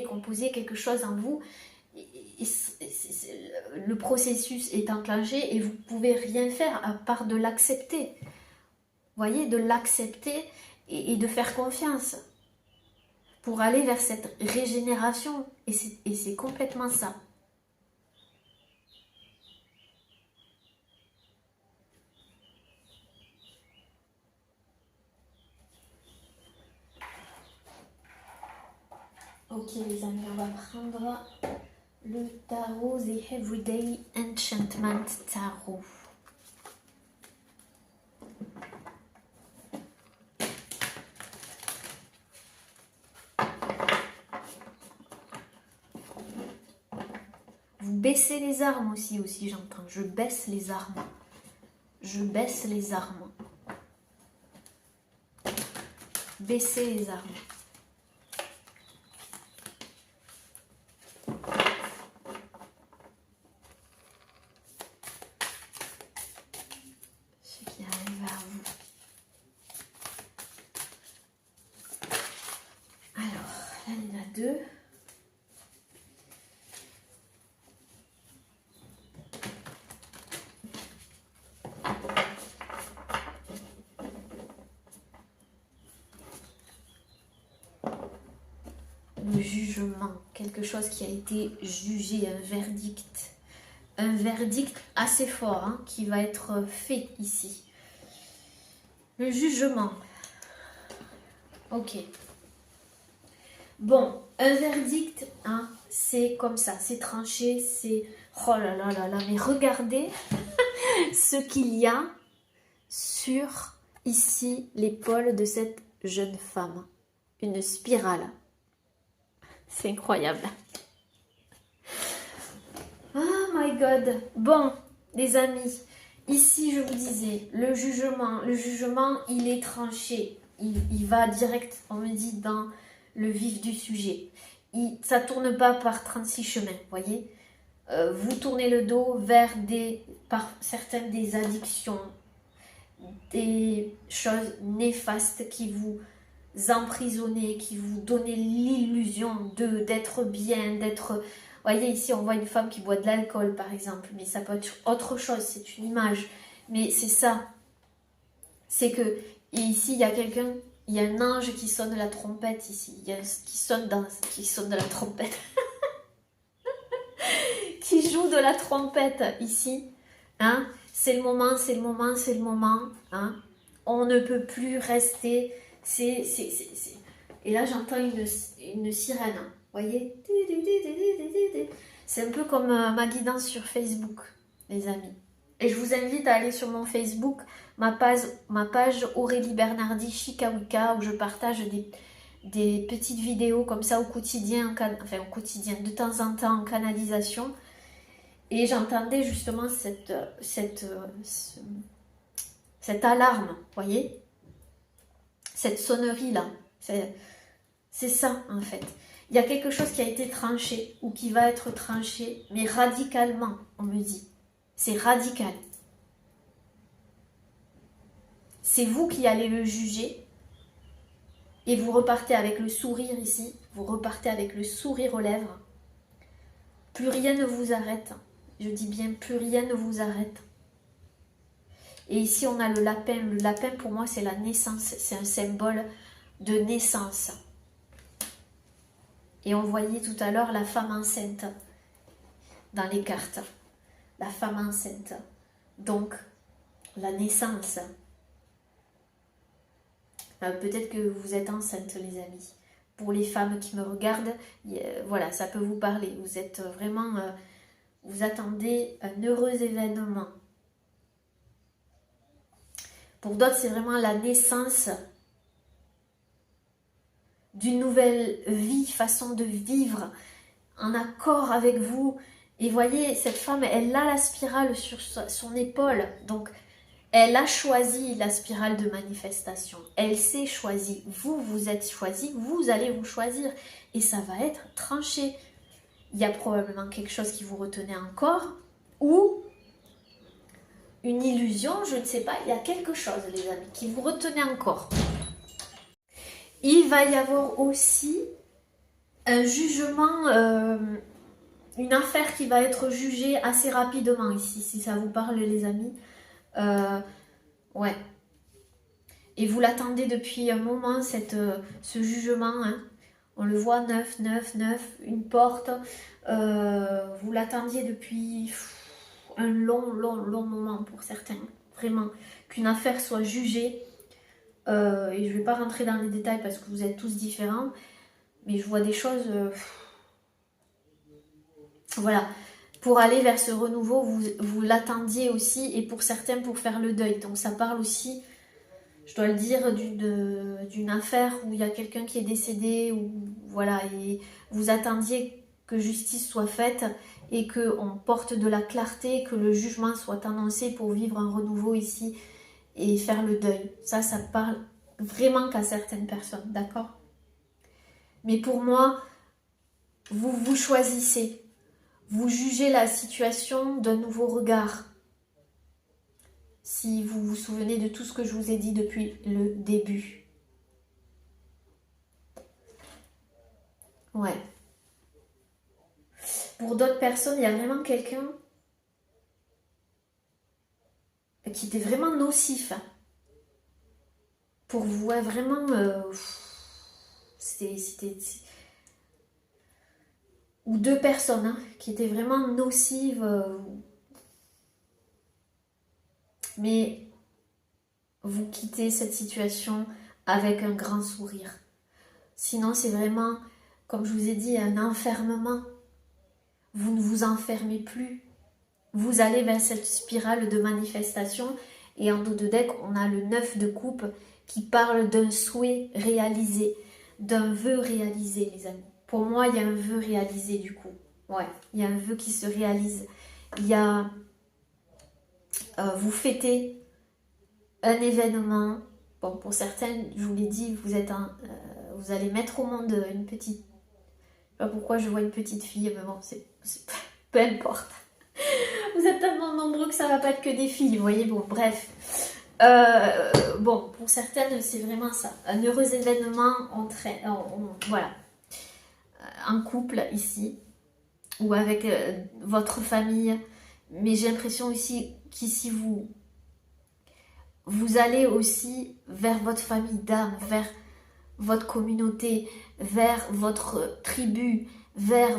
quelque chose en vous. Le processus est enclenché et vous ne pouvez rien faire à part de l'accepter. Vous voyez, de l'accepter et de faire confiance pour aller vers cette régénération. Et c'est complètement ça. Ok les amis, on va prendre le tarot The Everyday Enchantment Tarot. Vous baissez les armes aussi j'entends. Je baisse les armes. Je baisse les armes. Baissez les armes. Ce qui arrive à vous. Alors, là, il y en a deux. Le jugement, quelque chose qui a été jugé, un verdict assez fort hein, qui va être fait ici. Le jugement. Ok. Bon, un verdict, hein, c'est comme ça, c'est tranché, c'est... Oh là là là là, mais regardez ce qu'il y a sur ici l'épaule de cette jeune femme. Une spirale. C'est incroyable. Oh my god. Bon, les amis, ici je vous disais, le jugement, il est tranché. Il va direct, on me dit, dans le vif du sujet. Ça ne tourne pas par 36 chemins, voyez. Vous tournez le dos vers certaines des addictions, des choses néfastes qui vous emprisonnez, qui vous donnez l'illusion d'être bien, d'être... Voyez, ici, on voit une femme qui boit de l'alcool, par exemple, mais ça peut être autre chose, c'est une image. Mais c'est ça. C'est que, et ici, il y a quelqu'un, il y a un ange qui sonne la trompette, ici. Il y a qui sonne de la trompette. Qui joue de la trompette, ici. Hein? C'est le moment, c'est le moment, c'est le moment. Hein? On ne peut plus rester... Et là, j'entends une sirène. Voyez, c'est un peu comme ma guidance sur Facebook, les amis. Et je vous invite à aller sur mon Facebook, ma page Aurélie Bernardi Chikawika, où je partage des petites vidéos comme ça au quotidien, de temps en temps en canalisation. Et j'entendais justement cette alarme, voyez, cette sonnerie là. C'est ça en fait. Il y a quelque chose qui a été tranché ou qui va être tranché, mais radicalement, on me dit. C'est radical. C'est vous qui allez le juger et vous repartez avec le sourire ici. Vous repartez avec le sourire aux lèvres. Plus rien ne vous arrête. Je dis bien, plus rien ne vous arrête. Et ici, on a le lapin. Le lapin, pour moi, c'est la naissance. C'est un symbole de naissance. Et on voyait tout à l'heure la femme enceinte dans les cartes. La femme enceinte. Donc, la naissance. Peut-être que vous êtes enceinte, les amis. Pour les femmes qui me regardent, voilà, ça peut vous parler. Vous êtes vraiment... vous attendez un heureux événement. Pour d'autres, c'est vraiment la naissance d'une nouvelle vie, façon de vivre, en accord avec vous. Et voyez, cette femme, elle a la spirale sur son épaule. Donc, elle a choisi la spirale de manifestation. Elle s'est choisie. Vous, vous êtes choisi. Vous allez vous choisir. Et ça va être tranché. Il y a probablement quelque chose qui vous retenait encore. Ou une illusion, je ne sais pas, il y a quelque chose les amis qui vous retenez encore. Il va y avoir aussi un jugement, une affaire qui va être jugée assez rapidement ici, si ça vous parle les amis. Ouais. Et vous l'attendez depuis un moment, ce jugement. Hein. On le voit, 9, 9, 9, une porte. Vous l'attendiez depuis un long moment pour certains. Vraiment, qu'une affaire soit jugée. Et je ne vais pas rentrer dans les détails parce que vous êtes tous différents. Mais je vois des choses... voilà. Pour aller vers ce renouveau, vous l'attendiez aussi. Et pour certains, pour faire le deuil. Donc ça parle aussi... Je dois le dire, d'une affaire où il y a quelqu'un qui est décédé, ou voilà, et vous attendiez que justice soit faite et qu'on porte de la clarté, que le jugement soit annoncé pour vivre un renouveau ici et faire le deuil. Ça parle vraiment qu'à certaines personnes, d'accord? Mais pour moi, vous choisissez, vous jugez la situation d'un nouveau regard. Si vous vous souvenez de tout ce que je vous ai dit depuis le début. Ouais. Pour d'autres personnes, il y a vraiment quelqu'un qui était vraiment nocif. Hein. Pour vous, ouais, vraiment... c'était... Ou deux personnes hein, qui étaient vraiment nocives. Mais vous quittez cette situation avec un grand sourire. Sinon, c'est vraiment, comme je vous ai dit, un enfermement. Vous ne vous enfermez plus. Vous allez vers cette spirale de manifestation. Et en dos de deck, on a le 9 de coupe qui parle d'un souhait réalisé, d'un vœu réalisé, les amis. Pour moi, il y a un vœu réalisé du coup. Ouais, il y a un vœu qui se réalise. Il y a... vous fêtez un événement. Bon, pour certaines, je vous l'ai dit, vous allez mettre au monde une petite... Je sais pas pourquoi je vois une petite fille, mais bon, c'est peu importe. Vous êtes tellement nombreux que ça va pas être que des filles, vous voyez, bon, bref. Bon, pour certaines, c'est vraiment ça. Un heureux événement voilà, en couple ici, ou avec votre famille. Mais j'ai l'impression aussi qu'ici, vous allez aussi vers votre famille d'âme, vers votre communauté, vers votre tribu, vers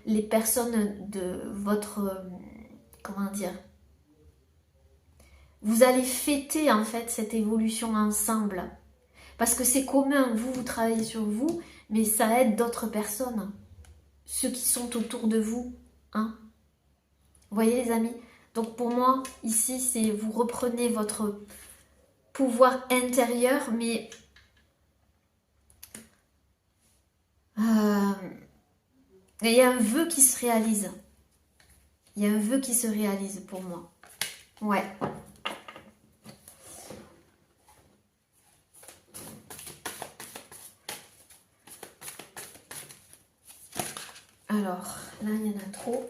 les personnes de votre... comment dire? Vous allez fêter en fait cette évolution ensemble. Parce que c'est commun, vous travaillez sur vous, mais ça aide d'autres personnes. Ceux qui sont autour de vous. Hein? Vous voyez les amis? Donc pour moi, ici, c'est vous reprenez votre pouvoir intérieur, mais... il y a un vœu qui se réalise. Il y a un vœu qui se réalise pour moi. Ouais. Alors, là, il y en a trop.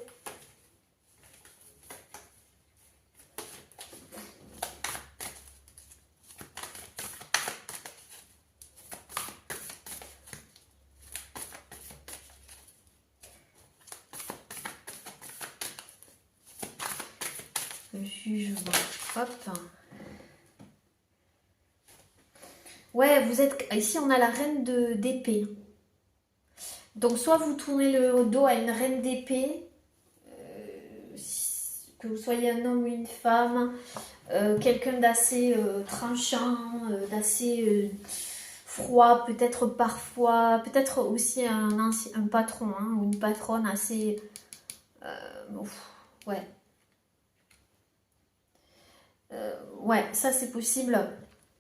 Le jugement. Hop. Ouais, vous êtes... Ici, on a la reine d'épée. Donc, soit vous tournez le dos à une reine d'épée, que vous soyez un homme ou une femme, quelqu'un d'assez tranchant, d'assez froid, peut-être parfois, peut-être aussi un patron hein, ou une patronne assez... ouais. Ouais, ça c'est possible.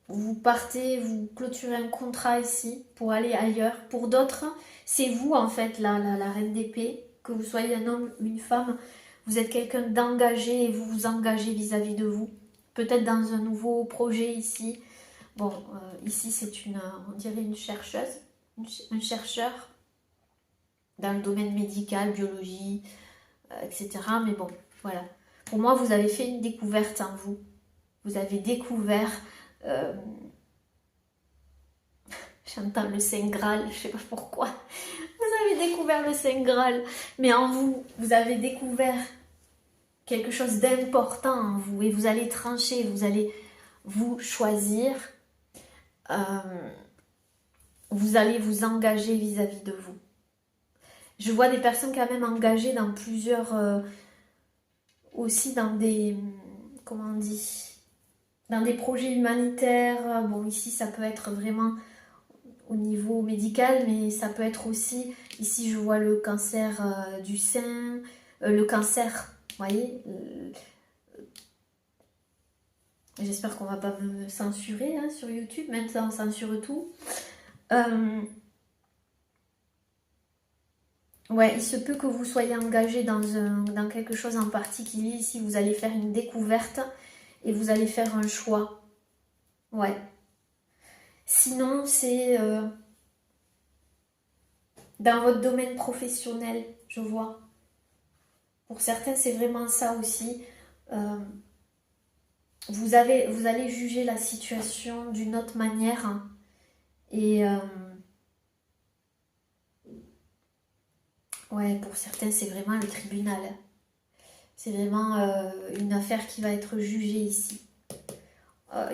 Vous partez, vous clôturez un contrat ici pour aller ailleurs. Pour d'autres, c'est vous en fait la reine d'épée, que vous soyez un homme ou une femme. Vous êtes quelqu'un d'engagé et vous vous engagez vis-à-vis de vous. Peut-être dans un nouveau projet ici. Bon, ici c'est on dirait une chercheuse, un chercheur dans le domaine médical, biologie, etc. Mais bon, voilà. Pour moi, vous avez fait une découverte en vous. Vous avez découvert... J'entends le Saint Graal, je ne sais pas pourquoi. Vous avez découvert le Saint Graal. Mais en vous, vous avez découvert quelque chose d'important en vous. Et vous allez trancher, vous allez vous choisir. Vous allez vous engager vis-à-vis de vous. Je vois des personnes quand même engagées dans plusieurs... aussi dans des... Comment on dit, dans des projets humanitaires. Bon, ici, ça peut être vraiment au niveau médical, mais ça peut être aussi... Ici, je vois le cancer du sein, le cancer, vous voyez. J'espère qu'on va pas me censurer hein, sur YouTube, même ça, on censure tout. Ouais, il se peut que vous soyez engagé dans quelque chose en particulier. Ici, vous allez faire une découverte et vous allez faire un choix. Ouais. Sinon, c'est dans votre domaine professionnel, je vois. Pour certains, c'est vraiment ça aussi. Vous allez juger la situation d'une autre manière. Hein, et ouais, pour certains, c'est vraiment le tribunal. C'est vraiment une affaire qui va être jugée ici.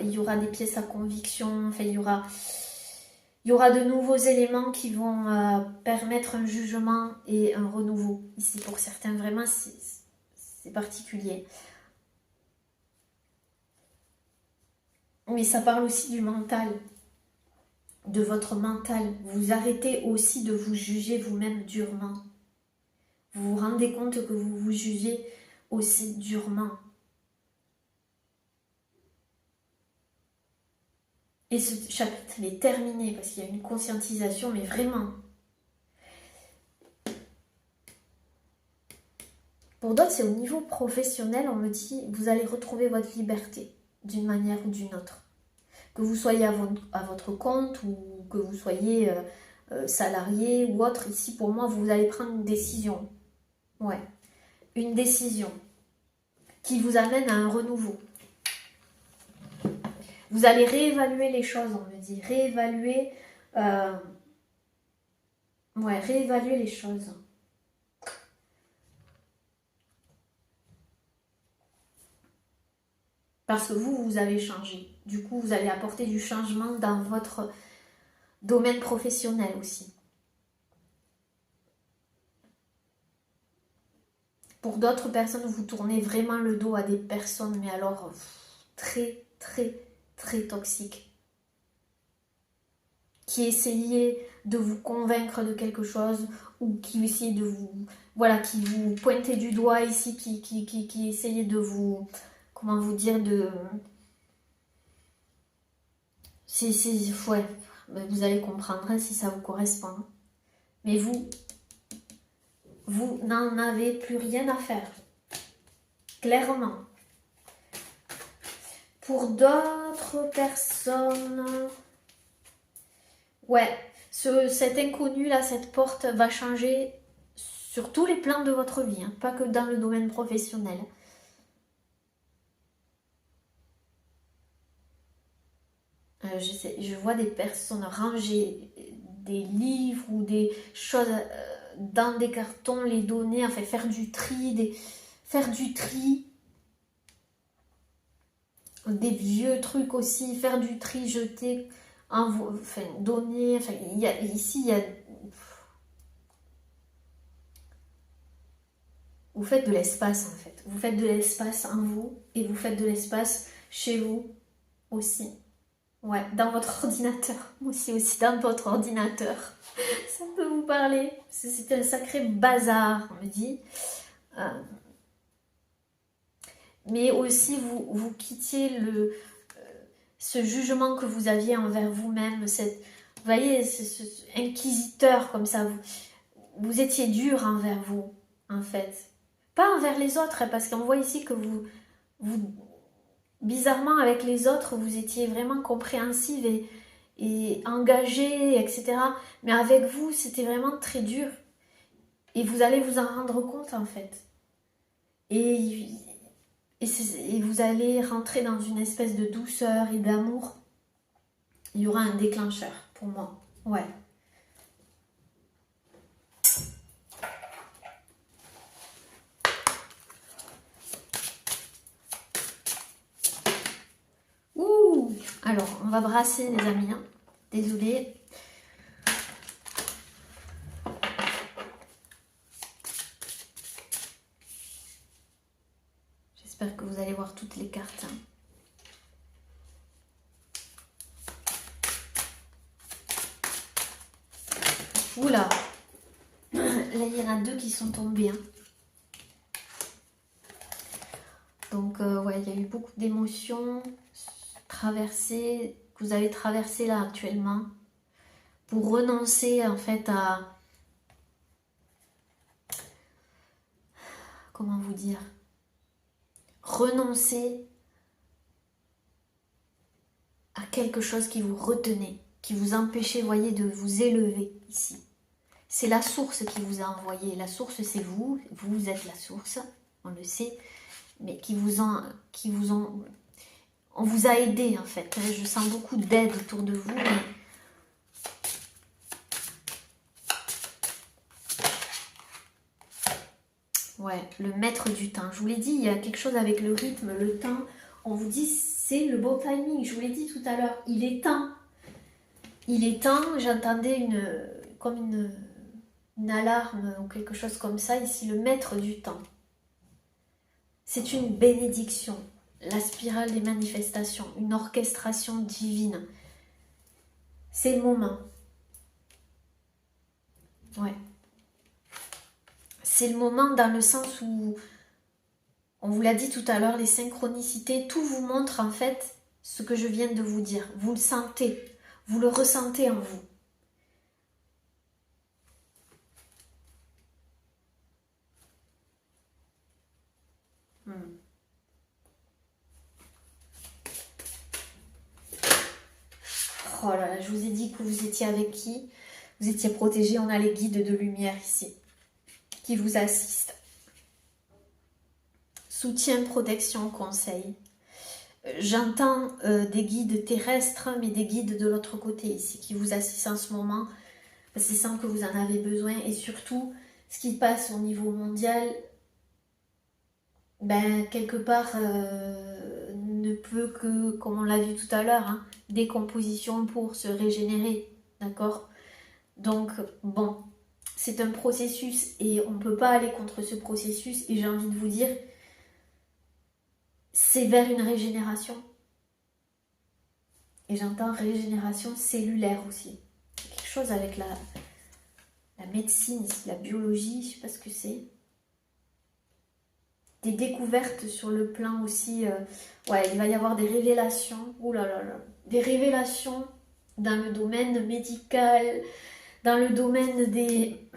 Il y aura des pièces à conviction, enfin, il y aura de nouveaux éléments qui vont permettre un jugement et un renouveau. Ici, pour certains, vraiment, c'est particulier. Mais ça parle aussi du mental, de votre mental. Vous arrêtez aussi de vous juger vous-même durement. Vous vous rendez compte que vous vous jugez aussi durement. Et ce chapitre est terminé parce qu'il y a une conscientisation, mais vraiment. Pour d'autres, c'est au niveau professionnel, on me dit, vous allez retrouver votre liberté d'une manière ou d'une autre. Que vous soyez à votre compte ou que vous soyez salarié ou autre, ici pour moi, vous allez prendre une décision. Ouais, une décision qui vous amène à un renouveau. Vous allez réévaluer les choses, on me dit. Réévaluer les choses. Parce que vous avez changé. Du coup, vous allez apporter du changement dans votre domaine professionnel aussi. Pour d'autres personnes, vous tournez vraiment le dos à des personnes, mais alors très, très, très toxiques. Qui essayaient de vous convaincre de quelque chose ou qui essayaient de vous... Voilà, qui vous pointaient du doigt ici, qui essayaient de vous... Comment vous dire de... Ouais, vous allez comprendre hein, si ça vous correspond. Mais vous n'en avez plus rien à faire. Clairement. Pour d'autres personnes... Ouais, cet inconnu là, cette porte va changer sur tous les plans de votre vie, hein, pas que dans le domaine professionnel. Je vois des personnes ranger des livres ou des choses dans des cartons, les donner, enfin faire du tri, des vieux trucs aussi, faire du tri, jeter, enfin donner, enfin ici il y a... Vous faites de l'espace en fait, vous faites de l'espace en vous et vous faites de l'espace chez vous aussi. Ouais, dans votre ordinateur. Moi aussi dans votre ordinateur. Ça peut vous parler. C'est un sacré bazar, on me dit. Mais aussi, vous quittiez ce jugement que vous aviez envers vous-même. Vous voyez, ce inquisiteur comme ça. Vous étiez dur envers vous, en fait. Pas envers les autres, hein, parce qu'on voit ici que vous bizarrement, avec les autres, vous étiez vraiment compréhensive et engagée, etc. Mais avec vous, c'était vraiment très dur. Et vous allez vous en rendre compte, en fait. Et et vous allez rentrer dans une espèce de douceur et d'amour. Il y aura un déclencheur pour moi. Ouais. Ouh! Alors, on va brasser les amis. Hein. Désolée. J'espère que vous allez voir toutes les cartes. Hein. Oula! Là, il y en a deux qui sont tombés. Hein. Donc, ouais, il y a eu beaucoup d'émotions traversées, que vous avez traversées là actuellement, pour renoncer en fait à... Comment vous dire? Renoncer à quelque chose qui vous retenait, qui vous empêchait, voyez, de vous élever ici. C'est la source qui vous a envoyé. La source, c'est vous. Vous êtes la source, on le sait. Mais on vous a aidé en fait. Je sens beaucoup d'aide autour de vous. Mais... Ouais, le maître du temps. Je vous l'ai dit, il y a quelque chose avec le rythme, le temps. On vous dit, c'est le bon timing. Je vous l'ai dit tout à l'heure, il est temps. Il est temps, j'entendais comme une alarme ou quelque chose comme ça. Ici, le maître du temps. C'est une bénédiction. La spirale des manifestations, une orchestration divine. C'est le moment. Ouais. C'est le moment dans le sens où, on vous l'a dit tout à l'heure, les synchronicités, tout vous montre en fait ce que je viens de vous dire. Vous le sentez, vous le ressentez en vous. Oh là là, je vous ai dit que vous étiez avec qui? Vous étiez protégé, on a les guides de lumière ici, qui vous assistent. Soutien, protection, conseil. J'entends des guides terrestres, mais des guides de l'autre côté ici, qui vous assistent en ce moment. C'est sans que vous en avez besoin. Et surtout, ce qui passe au niveau mondial, ben, quelque part, ne peut que, comme on l'a vu tout à l'heure, hein, décomposition pour se régénérer. D'accord? Donc, bon, c'est un processus et on ne peut pas aller contre ce processus. Et j'ai envie de vous dire, c'est vers une régénération. Et j'entends régénération cellulaire aussi. Quelque chose avec la médecine, la biologie, je ne sais pas ce que c'est. Des découvertes sur le plan aussi. Ouais, il va y avoir des révélations. Ouh là là là. Des révélations dans le domaine médical, dans le domaine des...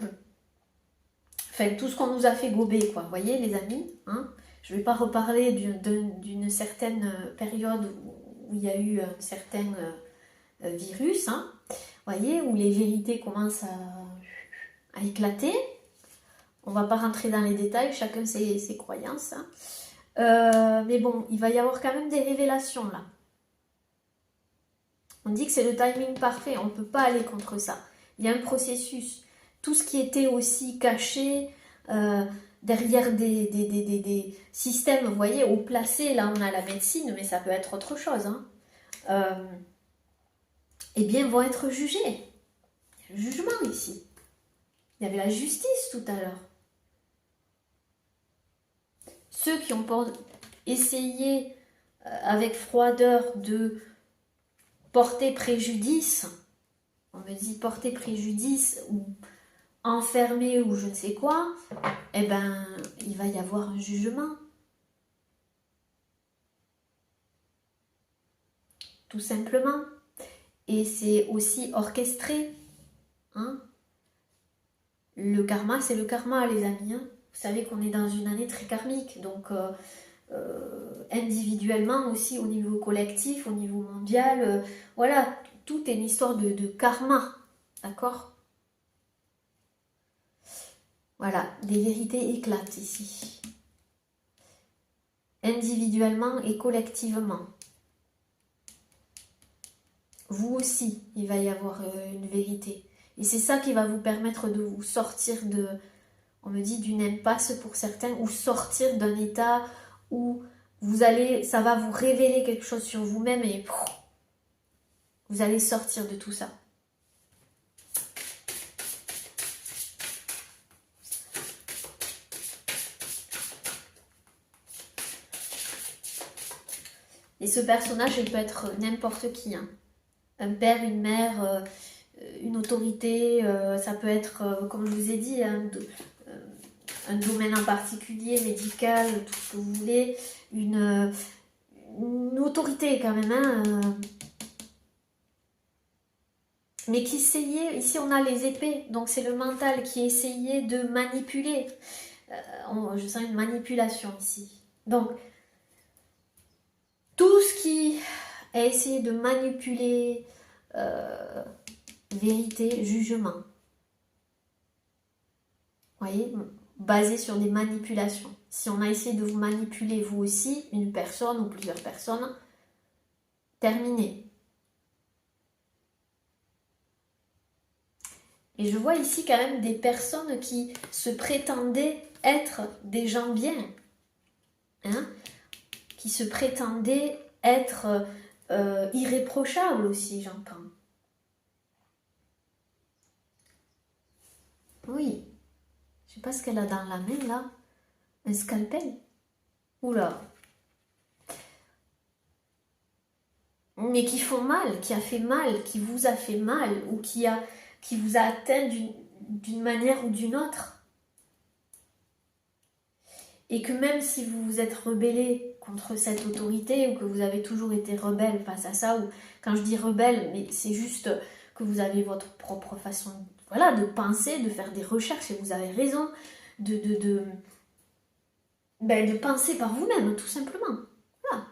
Enfin, tout ce qu'on nous a fait gober, quoi. Vous voyez, les amis, hein? Je ne vais pas reparler d'une certaine période où il y a eu un certain virus, hein? Vous voyez, où les vérités commencent à éclater. On ne va pas rentrer dans les détails, chacun ses croyances. Hein. Mais bon, il va y avoir quand même des révélations là. On dit que c'est le timing parfait, on ne peut pas aller contre ça. Il y a un processus. Tout ce qui était aussi caché derrière des systèmes, vous voyez, haut placés, là on a la médecine, mais ça peut être autre chose. Hein. Eh bien, vont être jugés. Il y a le jugement ici. Il y avait la justice tout à l'heure. Ceux qui ont essayé avec froideur de porter préjudice, on me dit porter préjudice ou enfermer ou je ne sais quoi, eh ben, il va y avoir un jugement. Tout simplement. Et c'est aussi orchestré. Hein? Le karma, c'est le karma, les amis. Hein? Vous savez qu'on est dans une année très karmique, donc individuellement aussi, au niveau collectif, au niveau mondial, voilà, tout est une histoire de karma, d'accord? Voilà, des vérités éclatent ici. individuellement et collectivement. Vous aussi, il va y avoir une vérité. Et c'est ça qui va vous permettre de vous sortir de, on me dit, d'une impasse pour certains, ou sortir d'un état où vous allez, ça va vous révéler quelque chose sur vous-même et vous allez sortir de tout ça. Et ce personnage, il peut être n'importe qui. Hein. Un père, une mère, une autorité, ça peut être, comme je vous ai dit, un domaine en particulier, médical, tout ce que vous voulez. Une autorité quand même. Hein, mais qui essayait, ici on a les épées, donc c'est le mental qui essayait de manipuler. Je sens une manipulation ici. Donc, tout ce qui a essayé de manipuler vérité, jugement. Vous voyez, basé sur des manipulations. Si on a essayé de vous manipuler, vous aussi, une personne ou plusieurs personnes, terminé. Et je vois ici quand même des personnes qui se prétendaient être des gens bien. Hein, qui se prétendaient être irréprochables aussi, j'entends. Oui. Je sais pas ce qu'elle a dans la main là. Un scalpel. Oula. Mais qui font mal, qui a fait mal, qui vous a fait mal, ou qui vous a atteint d'une manière ou d'une autre. Et que même si vous vous êtes rebellé contre cette autorité, ou que vous avez toujours été rebelle face à ça, ou quand je dis rebelle, mais c'est juste que vous avez votre propre façon, voilà, de penser, de faire des recherches, et vous avez raison de penser par vous-même, tout simplement. Voilà.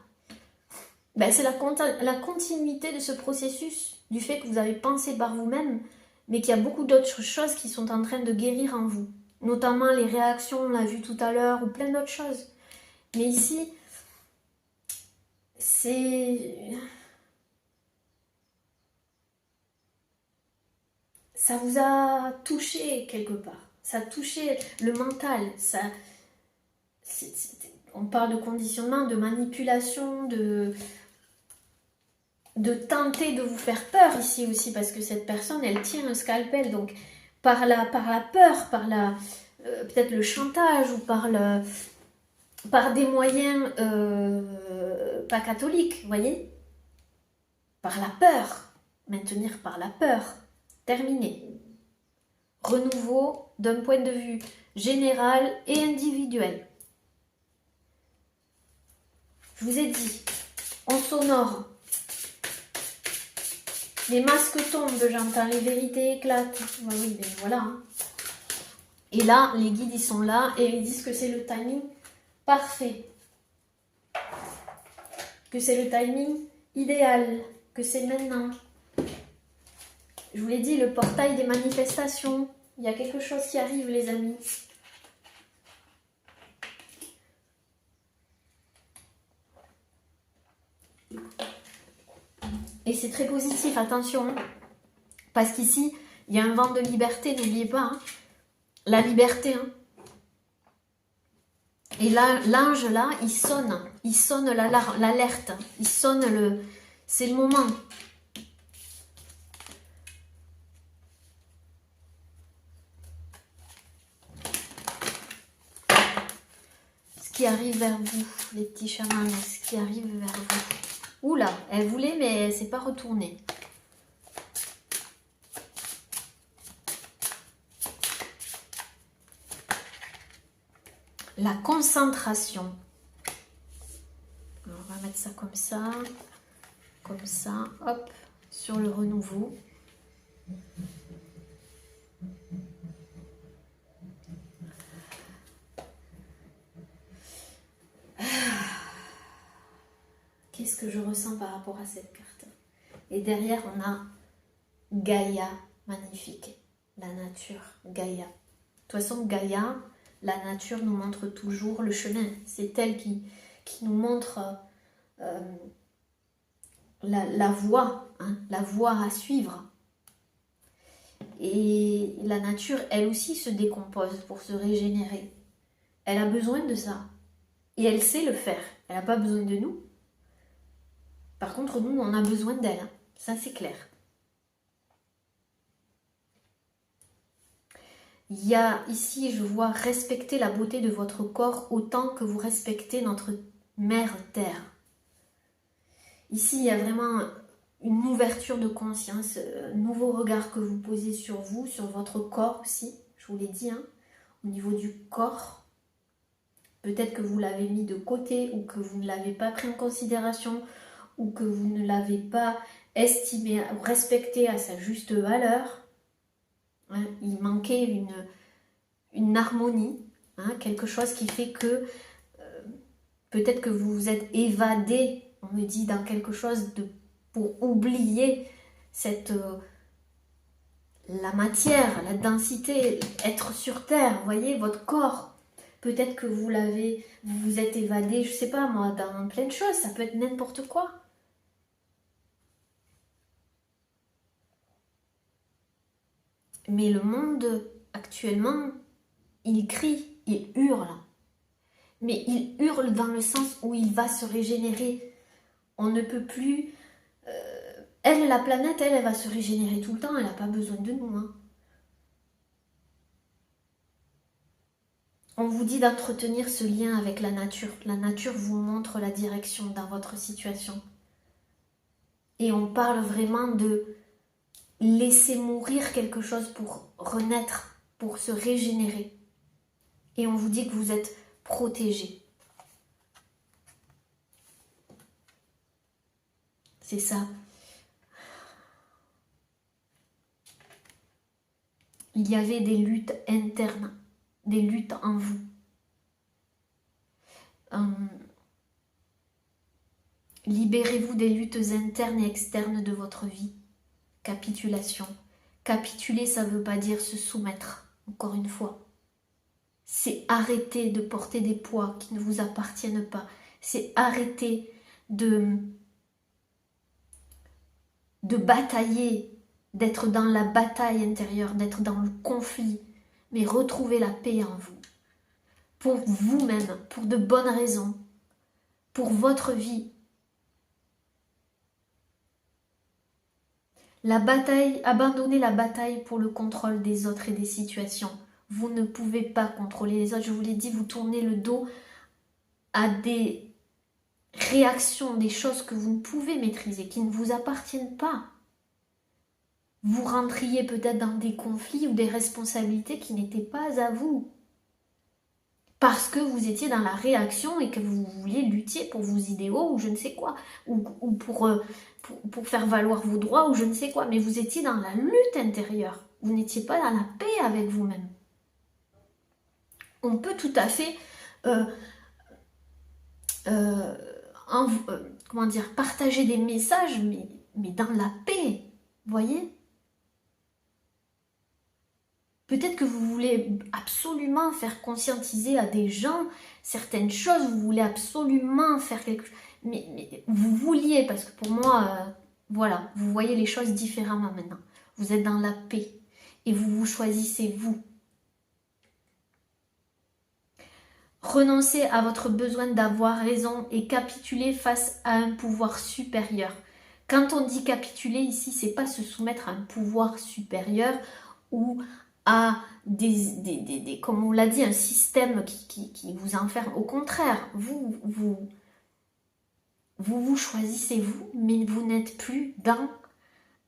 C'est la continuité de ce processus, du fait que vous avez pensé par vous-même, mais qu'il y a beaucoup d'autres choses qui sont en train de guérir en vous. Notamment les réactions, on l'a vu tout à l'heure, ou plein d'autres choses. Mais ici, ça vous a touché quelque part. Ça a touché le mental. On parle de conditionnement, de manipulation, de tenter de vous faire peur ici aussi, parce que cette personne, elle tient un scalpel. Donc, par la peur, par peut-être le chantage, ou par des moyens pas catholiques, vous voyez, par la peur, maintenir par la peur, terminé. Renouveau d'un point de vue général et individuel. Je vous ai dit, on s'honore. Les masques tombent, j'entends, les vérités éclatent. Oui, ben voilà. Hein. Et là, les guides, ils sont là et ils disent que c'est le timing parfait. Que c'est le timing idéal. Que c'est maintenant. Je vous l'ai dit, le portail des manifestations. Il y a quelque chose qui arrive, les amis. Et c'est très positif, attention. Parce qu'ici, il y a un vent de liberté, n'oubliez pas. Hein. La liberté. Hein. Et là, l'ange, là, il sonne l'alerte. Il sonne c'est le moment. Ce qui arrive vers vous, les petits chamans, ce qui arrive vers vous. Oula, elle voulait, mais elle ne s'est pas retournée. La concentration. Alors, on va mettre ça, hop, sur le renouveau. Qu'est-ce que je ressens par rapport à cette carte? Et derrière, on a Gaïa, magnifique. La nature, Gaïa. De toute façon, Gaïa, la nature nous montre toujours le chemin. C'est elle qui qui nous montre la voie, hein, la voie à suivre. Et la nature, elle aussi, se décompose pour se régénérer. Elle a besoin de ça. Et elle sait le faire. Elle n'a pas besoin de nous. Par contre, nous, on a besoin d'elle. Hein. Ça, c'est clair. Il y a ici, je vois, respecter la beauté de votre corps autant que vous respectez notre mère Terre. Ici, il y a vraiment une ouverture de conscience, un nouveau regard que vous posez sur vous, sur votre corps aussi, je vous l'ai dit, hein, au niveau du corps. Peut-être que vous l'avez mis de côté ou que vous ne l'avez pas pris en considération ou que vous ne l'avez pas estimé ou respecté à sa juste valeur. Hein, il manquait une harmonie, hein, quelque chose qui fait que peut-être que vous vous êtes évadé, on me dit, dans quelque chose pour oublier la matière, la densité, être sur terre, vous voyez, votre corps. Peut-être que vous vous êtes évadé, je sais pas moi, dans plein de choses, ça peut être n'importe quoi. Mais le monde, actuellement, il crie, il hurle. Mais il hurle dans le sens où il va se régénérer. On ne peut plus... elle, la planète, elle va se régénérer tout le temps, elle n'a pas besoin de nous. Hein. On vous dit d'entretenir ce lien avec la nature. La nature vous montre la direction dans votre situation. Et on parle vraiment de laisser mourir quelque chose pour renaître, pour se régénérer. Et on vous dit que vous êtes protégé. C'est ça. Il y avait des luttes internes, des luttes en vous. Libérez-vous des luttes internes et externes de votre vie. Capitulation. Capituler, ça ne veut pas dire se soumettre, encore une fois. C'est arrêter de porter des poids qui ne vous appartiennent pas. C'est arrêter de batailler, d'être dans la bataille intérieure, d'être dans le conflit, mais retrouver la paix en vous. Pour vous-même, pour de bonnes raisons, pour votre vie. La bataille, abandonnez la bataille pour le contrôle des autres et des situations. Vous ne pouvez pas contrôler les autres. Je vous l'ai dit, vous tournez le dos à des réactions, des choses que vous ne pouvez maîtriser, qui ne vous appartiennent pas. Vous rentriez peut-être dans des conflits ou des responsabilités qui n'étaient pas à vous. Parce que vous étiez dans la réaction et que vous vouliez lutter pour vos idéaux ou je ne sais quoi. Ou pour faire valoir vos droits ou je ne sais quoi. Mais vous étiez dans la lutte intérieure. Vous n'étiez pas dans la paix avec vous-même. On peut tout à fait partager des messages, mais dans la paix. Vous voyez ? Peut-être que vous voulez absolument faire conscientiser à des gens certaines choses, vous voulez absolument faire quelque chose, mais vous vouliez, parce que pour moi, voilà, vous voyez les choses différemment maintenant. Vous êtes dans la paix et vous choisissez vous. Renoncez à votre besoin d'avoir raison et capituler face à un pouvoir supérieur. Quand on dit capituler ici, c'est pas se soumettre à un pouvoir supérieur ou à comme on l'a dit, un système qui vous enferme. Au contraire, vous choisissez vous, mais vous n'êtes plus dans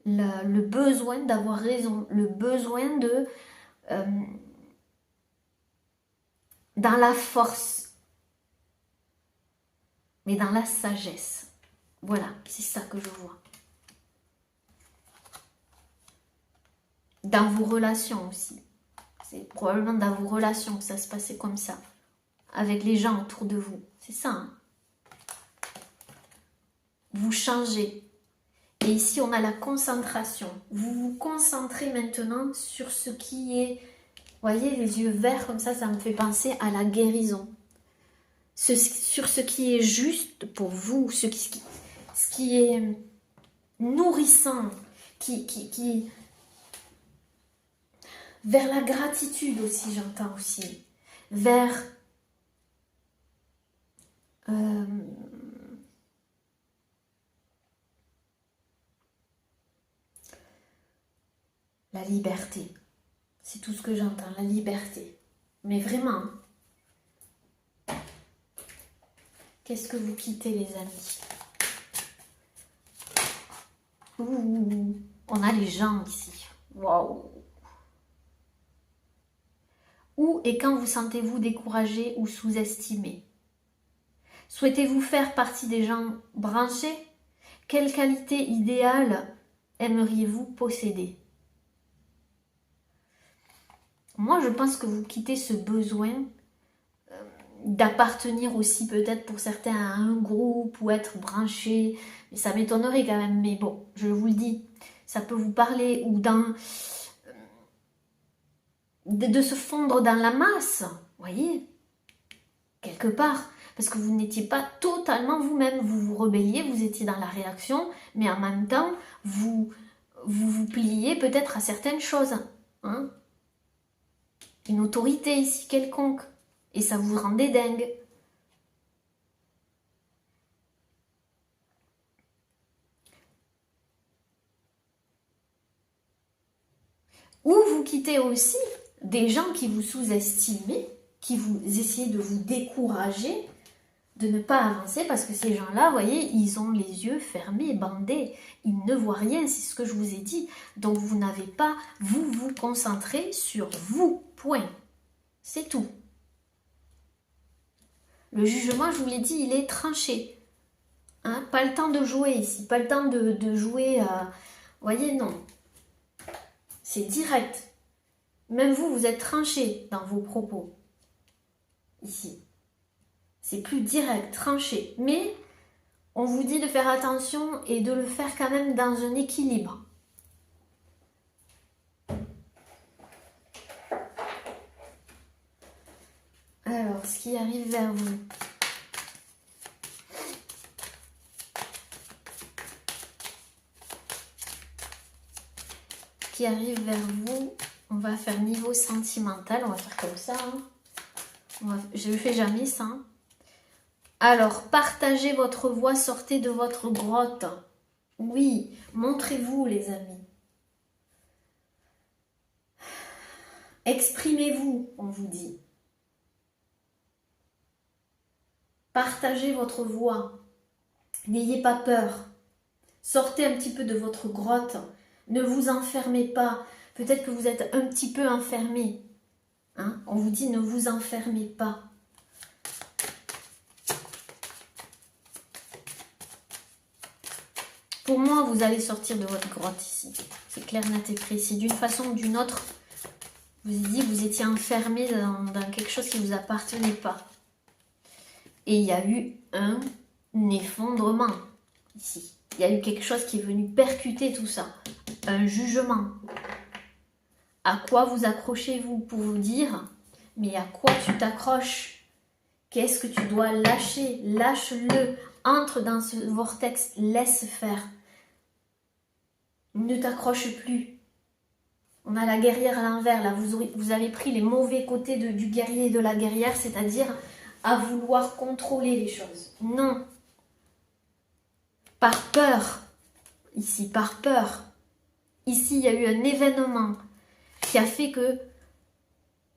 le besoin d'avoir raison, le besoin de dans la force, mais dans la sagesse. Voilà, c'est ça que je vois. Dans vos relations aussi. C'est probablement dans vos relations que ça se passait comme ça. Avec les gens autour de vous. C'est ça. Hein? Vous changez. Et ici, on a la concentration. Vous vous concentrez maintenant sur ce qui est... Vous voyez, les yeux verts comme ça me fait penser à la guérison. sur ce qui est juste pour vous, ce qui est nourrissant, qui vers la gratitude aussi, j'entends aussi, vers la liberté. C'est tout ce que j'entends, la liberté. Mais vraiment, qu'est-ce que vous quittez, les amis? Ouh, on a les gens ici. Waouh! Où et quand vous sentez-vous découragé ou sous-estimé? Souhaitez-vous faire partie des gens branchés? Quelle qualité idéale aimeriez-vous posséder? Moi, je pense que vous quittez ce besoin d'appartenir aussi peut-être pour certains à un groupe ou être branché. Mais ça m'étonnerait quand même. Mais bon, je vous le dis, ça peut vous parler ou de se fondre dans la masse, voyez, quelque part. Parce que vous n'étiez pas totalement vous-même. Vous vous rebelliez, vous étiez dans la réaction, mais en même temps, vous pliez peut-être à certaines choses. Hein, une autorité ici quelconque. Et ça vous rendait dingue. Ou vous quittez aussi des gens qui vous sous-estimaient, qui vous essayez de vous décourager, de ne pas avancer, parce que ces gens-là, vous voyez, ils ont les yeux fermés, bandés, ils ne voient rien, c'est ce que je vous ai dit. Donc vous n'avez pas, vous concentrer sur vous, point. C'est tout. Le jugement, je vous l'ai dit, il est tranché. Hein, pas le temps de jouer ici, pas le temps de jouer à... Vous voyez, non. C'est direct. Même vous, vous êtes tranché dans vos propos. Ici. C'est plus direct, tranché. Mais on vous dit de faire attention et de le faire quand même dans un équilibre. Alors, ce qui arrive vers vous. Qui arrive vers vous, on va faire niveau sentimental, on va faire comme ça. Hein. Je ne fais jamais ça. Alors, partagez votre voix, sortez de votre grotte. Oui, montrez-vous les amis. Exprimez-vous, on vous dit. Partagez votre voix. N'ayez pas peur. Sortez un petit peu de votre grotte. Ne vous enfermez pas. Peut-être que vous êtes un petit peu enfermé. Hein? On vous dit ne vous enfermez pas. Pour moi, vous allez sortir de votre grotte ici. C'est clair, net et précis. D'une façon ou d'une autre, vous avez dit que vous étiez enfermé dans quelque chose qui ne vous appartenait pas. Et il y a eu un effondrement ici. Il y a eu quelque chose qui est venu percuter tout ça. Un jugement. À quoi vous accrochez-vous pour vous dire, mais à quoi tu t'accroches? Qu'est-ce que tu dois lâcher? Lâche-le. Entre dans ce vortex. Laisse faire. Ne t'accroche plus. On a la guerrière à l'envers. Là, vous avez pris les mauvais côtés du guerrier et de la guerrière, c'est-à-dire à vouloir contrôler les choses. Non. Par peur. Ici, par peur. Ici, il y a eu un événement qui a fait que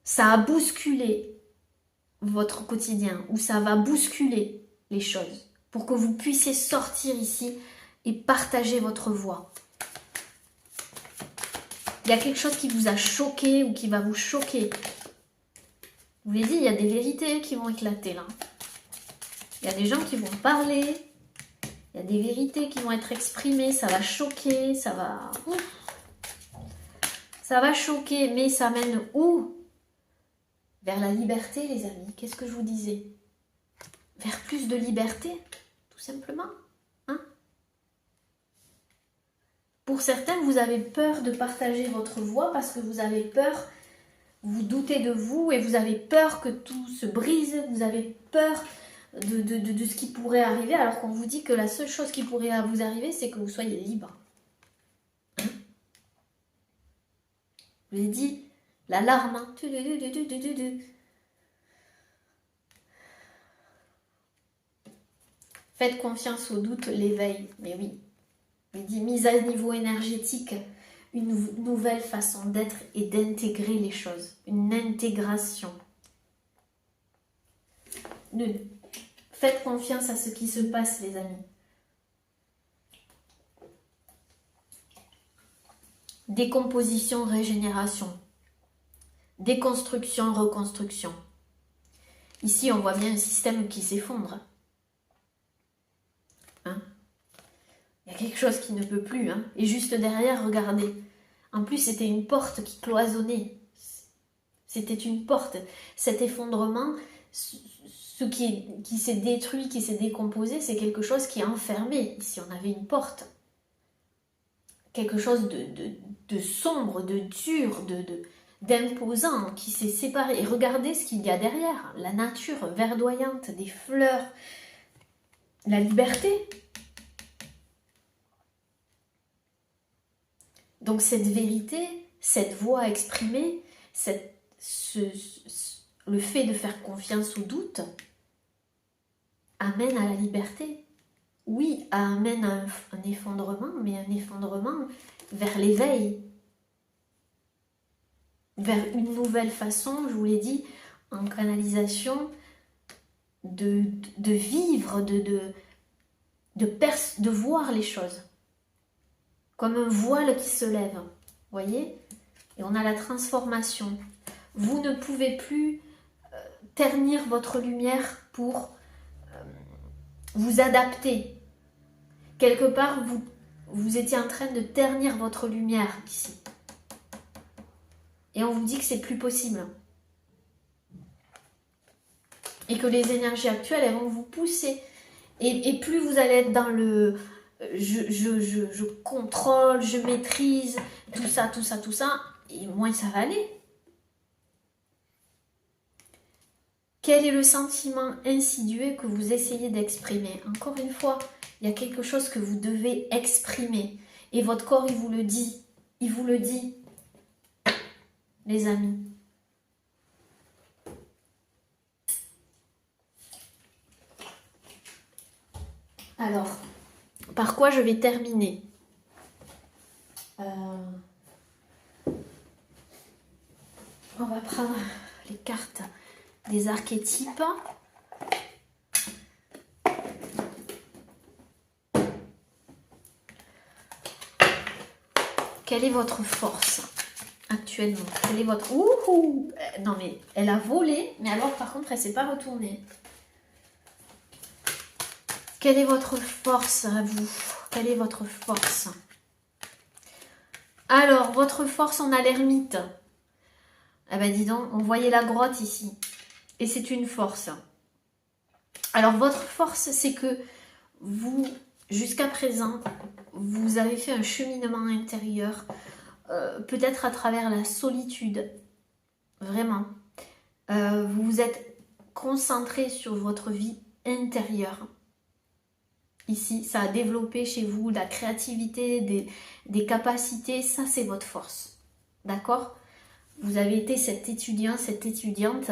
ça a bousculé votre quotidien, ou ça va bousculer les choses, pour que vous puissiez sortir ici et partager votre voix. Il y a quelque chose qui vous a choqué ou qui va vous choquer. Je vous l'ai dit, il y a des vérités qui vont éclater là. Il y a des gens qui vont parler. Il y a des vérités qui vont être exprimées. Ça va choquer, ça va... Ça va choquer, mais ça mène où? Vers la liberté, les amis. Qu'est-ce que je vous disais? Vers plus de liberté, tout simplement. Hein? Pour certains, vous avez peur de partager votre voix parce que vous avez peur, vous doutez de vous et vous avez peur que tout se brise. Vous avez peur de ce qui pourrait arriver, alors qu'on vous dit que la seule chose qui pourrait vous arriver, c'est que vous soyez libre. Hein? Je vous ai dit, l'alarme. Hein. Faites confiance au doute, l'éveil. Mais oui, il dit mise à niveau énergétique, une nouvelle façon d'être et d'intégrer les choses. Une intégration. Faites confiance à ce qui se passe, les amis. Décomposition, régénération. Déconstruction, reconstruction. Ici, on voit bien un système qui s'effondre. Hein? Il y a quelque chose qui ne peut plus. Hein? Et juste derrière, regardez. En plus, c'était une porte qui cloisonnait. C'était une porte. Cet effondrement, ce qui s'est détruit, qui s'est décomposé, c'est quelque chose qui est enfermé. Ici, on avait une porte. Quelque chose de sombre, de dur, d'imposant, qui s'est séparé. Et regardez ce qu'il y a derrière. La nature verdoyante, des fleurs, la liberté. Donc cette vérité, cette voix exprimée, le fait de faire confiance au doute, amène à la liberté. Oui, amène à un effondrement, mais un effondrement vers l'éveil, vers une nouvelle façon, je vous l'ai dit, en canalisation, de vivre, de voir les choses. Comme un voile qui se lève, voyez? Et on a la transformation. Vous ne pouvez plus ternir votre lumière pour vous adapter. Quelque part, vous étiez en train de ternir votre lumière ici. Et on vous dit que c'est plus possible. Et que les énergies actuelles, elles vont vous pousser. Et plus vous allez être dans le je contrôle, je maîtrise, tout ça, et moins ça va aller. Quel est le sentiment insidieux que vous essayez d'exprimer? Encore une fois, il y a quelque chose que vous devez exprimer. Et votre corps, il vous le dit. Il vous le dit, les amis. Alors, par quoi je vais terminer? On va prendre les cartes des archétypes. Quelle est votre force actuellement? Quelle est votre... Ouh, non mais elle a volé, mais alors par contre elle ne s'est pas retournée. Quelle est votre force à vous? Quelle est votre force? Alors, votre force, on a l'ermite. Ah ben dis donc, on voyait la grotte ici. Et c'est une force. Alors, votre force, c'est que vous, jusqu'à présent, vous avez fait un cheminement intérieur, peut-être à travers la solitude. Vraiment. Vous vous êtes concentré sur votre vie intérieure. Ici, ça a développé chez vous la créativité, des capacités, ça c'est votre force. D'accord? Vous avez été cet étudiant, cette étudiante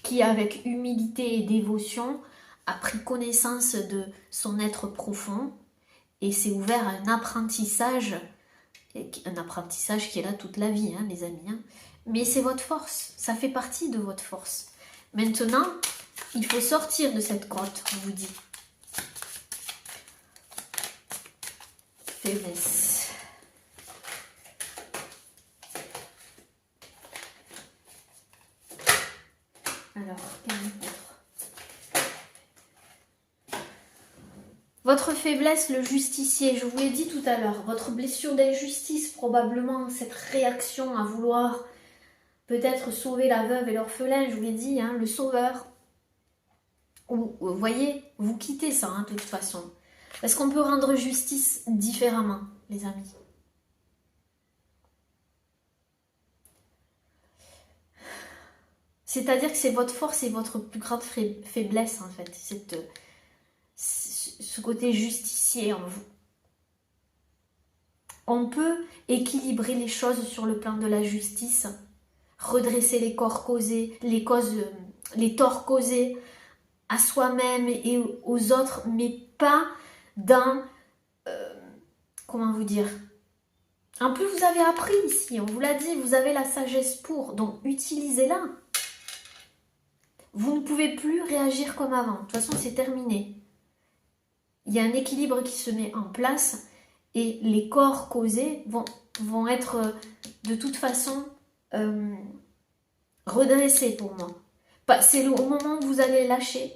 qui avec humilité et dévotion a pris connaissance de son être profond et s'est ouvert à un apprentissage qui est là toute la vie, hein, les amis. Hein. Mais c'est votre force, ça fait partie de votre force. Maintenant, il faut sortir de cette grotte, on vous dit. Faiblesse. Alors, quel est votre faiblesse, le justicier, je vous l'ai dit tout à l'heure, votre blessure d'injustice, probablement cette réaction à vouloir peut-être sauver la veuve et l'orphelin, je vous l'ai dit, hein, le sauveur. Vous voyez, vous quittez ça, hein, de toute façon. Parce qu'on peut rendre justice différemment, les amis. C'est-à-dire que c'est votre force et votre plus grande faiblesse en fait. Ce côté justicier en vous. On peut équilibrer les choses sur le plan de la justice, redresser les torts causés à soi-même et aux autres, mais pas dans, comment vous dire, en plus vous avez appris ici, on vous l'a dit, vous avez la sagesse pour, donc utilisez-la. Vous ne pouvez plus réagir comme avant, de toute façon c'est terminé. Il y a un équilibre qui se met en place et les corps causés vont être de toute façon redressés pour moi. C'est au moment où vous allez lâcher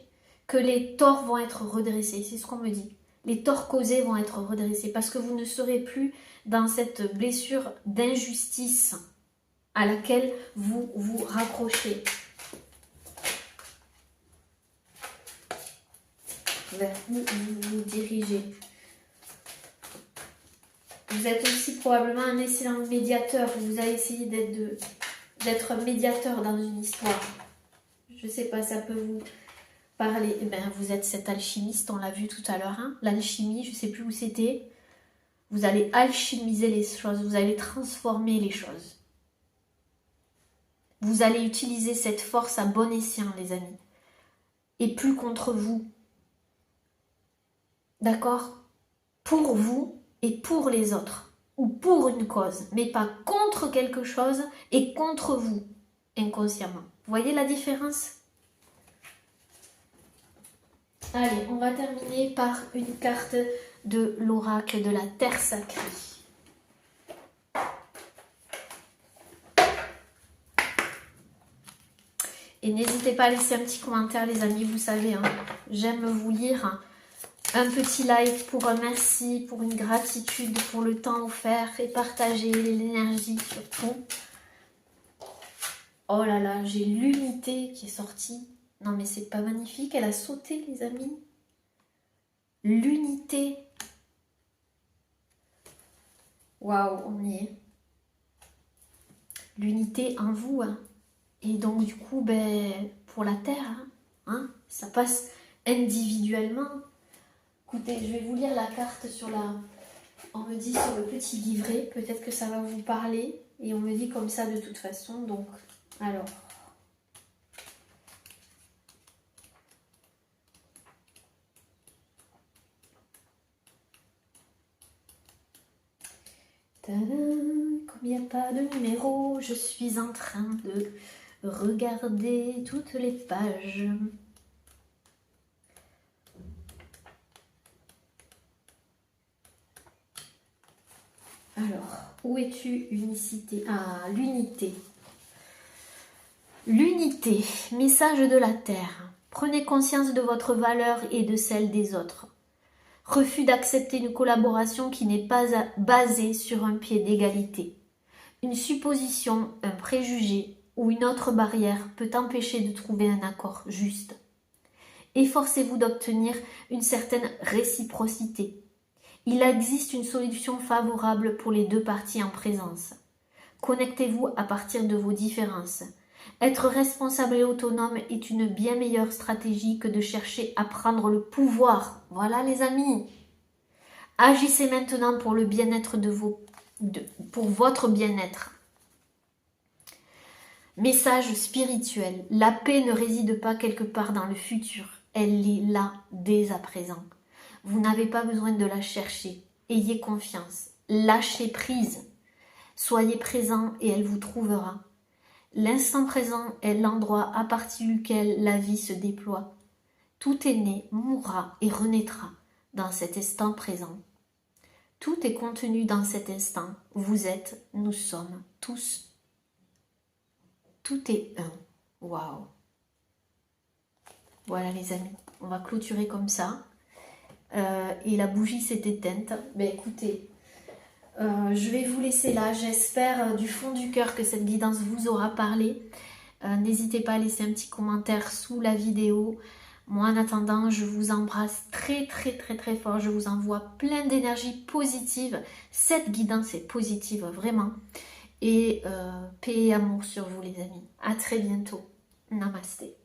que les torts vont être redressés, c'est ce qu'on me dit. Les torts causés vont être redressés parce que vous ne serez plus dans cette blessure d'injustice à laquelle vous vous raccrochez. Vers où vous vous dirigez. Vous êtes aussi probablement un excellent médiateur. Vous avez essayé d'être médiateur dans une histoire. Je ne sais pas, ça peut vous parler. Eh ben, vous êtes cet alchimiste, on l'a vu tout à l'heure. Hein. L'alchimie, je ne sais plus où c'était. Vous allez alchimiser les choses, vous allez transformer les choses. Vous allez utiliser cette force à bon escient, les amis. Et plus contre vous. D'accord? Pour vous et pour les autres. Ou pour une cause. Mais pas contre quelque chose et contre vous. Inconsciemment. Vous voyez la différence? Allez, on va terminer par une carte de l'oracle de la terre sacrée. Et n'hésitez pas à laisser un petit commentaire, les amis, vous savez, hein, j'aime vous lire. Un petit like pour un merci, pour une gratitude, pour le temps offert et partager l'énergie surtout. Oh là là, j'ai l'unité qui est sortie. Non mais c'est pas magnifique, elle a sauté les amis. L'unité. Waouh, on y est. L'unité en vous. Hein. Et donc du coup, ben, pour la Terre, hein, ça passe individuellement. Écoutez, je vais vous lire la carte sur la... On me dit sur le petit livret, peut-être que ça va vous parler. Et on me dit comme ça de toute façon, donc... Alors... Tadam, comme il n'y a pas de numéro, je suis en train de regarder toutes les pages. Alors, où es-tu, unicité? Ah, l'unité. L'unité, message de la Terre. Prenez conscience de votre valeur et de celle des autres. Refus d'accepter une collaboration qui n'est pas basée sur un pied d'égalité. Une supposition, un préjugé ou une autre barrière peut empêcher de trouver un accord juste. Efforcez-vous d'obtenir une certaine réciprocité. Il existe une solution favorable pour les deux parties en présence. Connectez-vous à partir de vos différences. Être responsable et autonome est une bien meilleure stratégie que de chercher à prendre le pouvoir. Voilà les amis. Agissez maintenant pour le bien-être pour votre bien-être. Message spirituel. La paix ne réside pas quelque part dans le futur. Elle est là dès à présent. Vous n'avez pas besoin de la chercher. Ayez confiance. Lâchez prise. Soyez présent et elle vous trouvera. L'instant présent est l'endroit à partir duquel la vie se déploie. Tout est né, mourra et renaîtra dans cet instant présent. Tout est contenu dans cet instant. Vous êtes, nous sommes tous. Tout est un. Waouh. Voilà les amis, on va clôturer comme ça. Et la bougie s'est éteinte. Ben écoutez, je vais vous laisser là. J'espère du fond du cœur que cette guidance vous aura parlé. N'hésitez pas à laisser un petit commentaire sous la vidéo. Moi en attendant, je vous embrasse très très très très fort. Je vous envoie plein d'énergie positive. Cette guidance est positive vraiment. Et paix et amour sur vous les amis. À très bientôt. Namasté.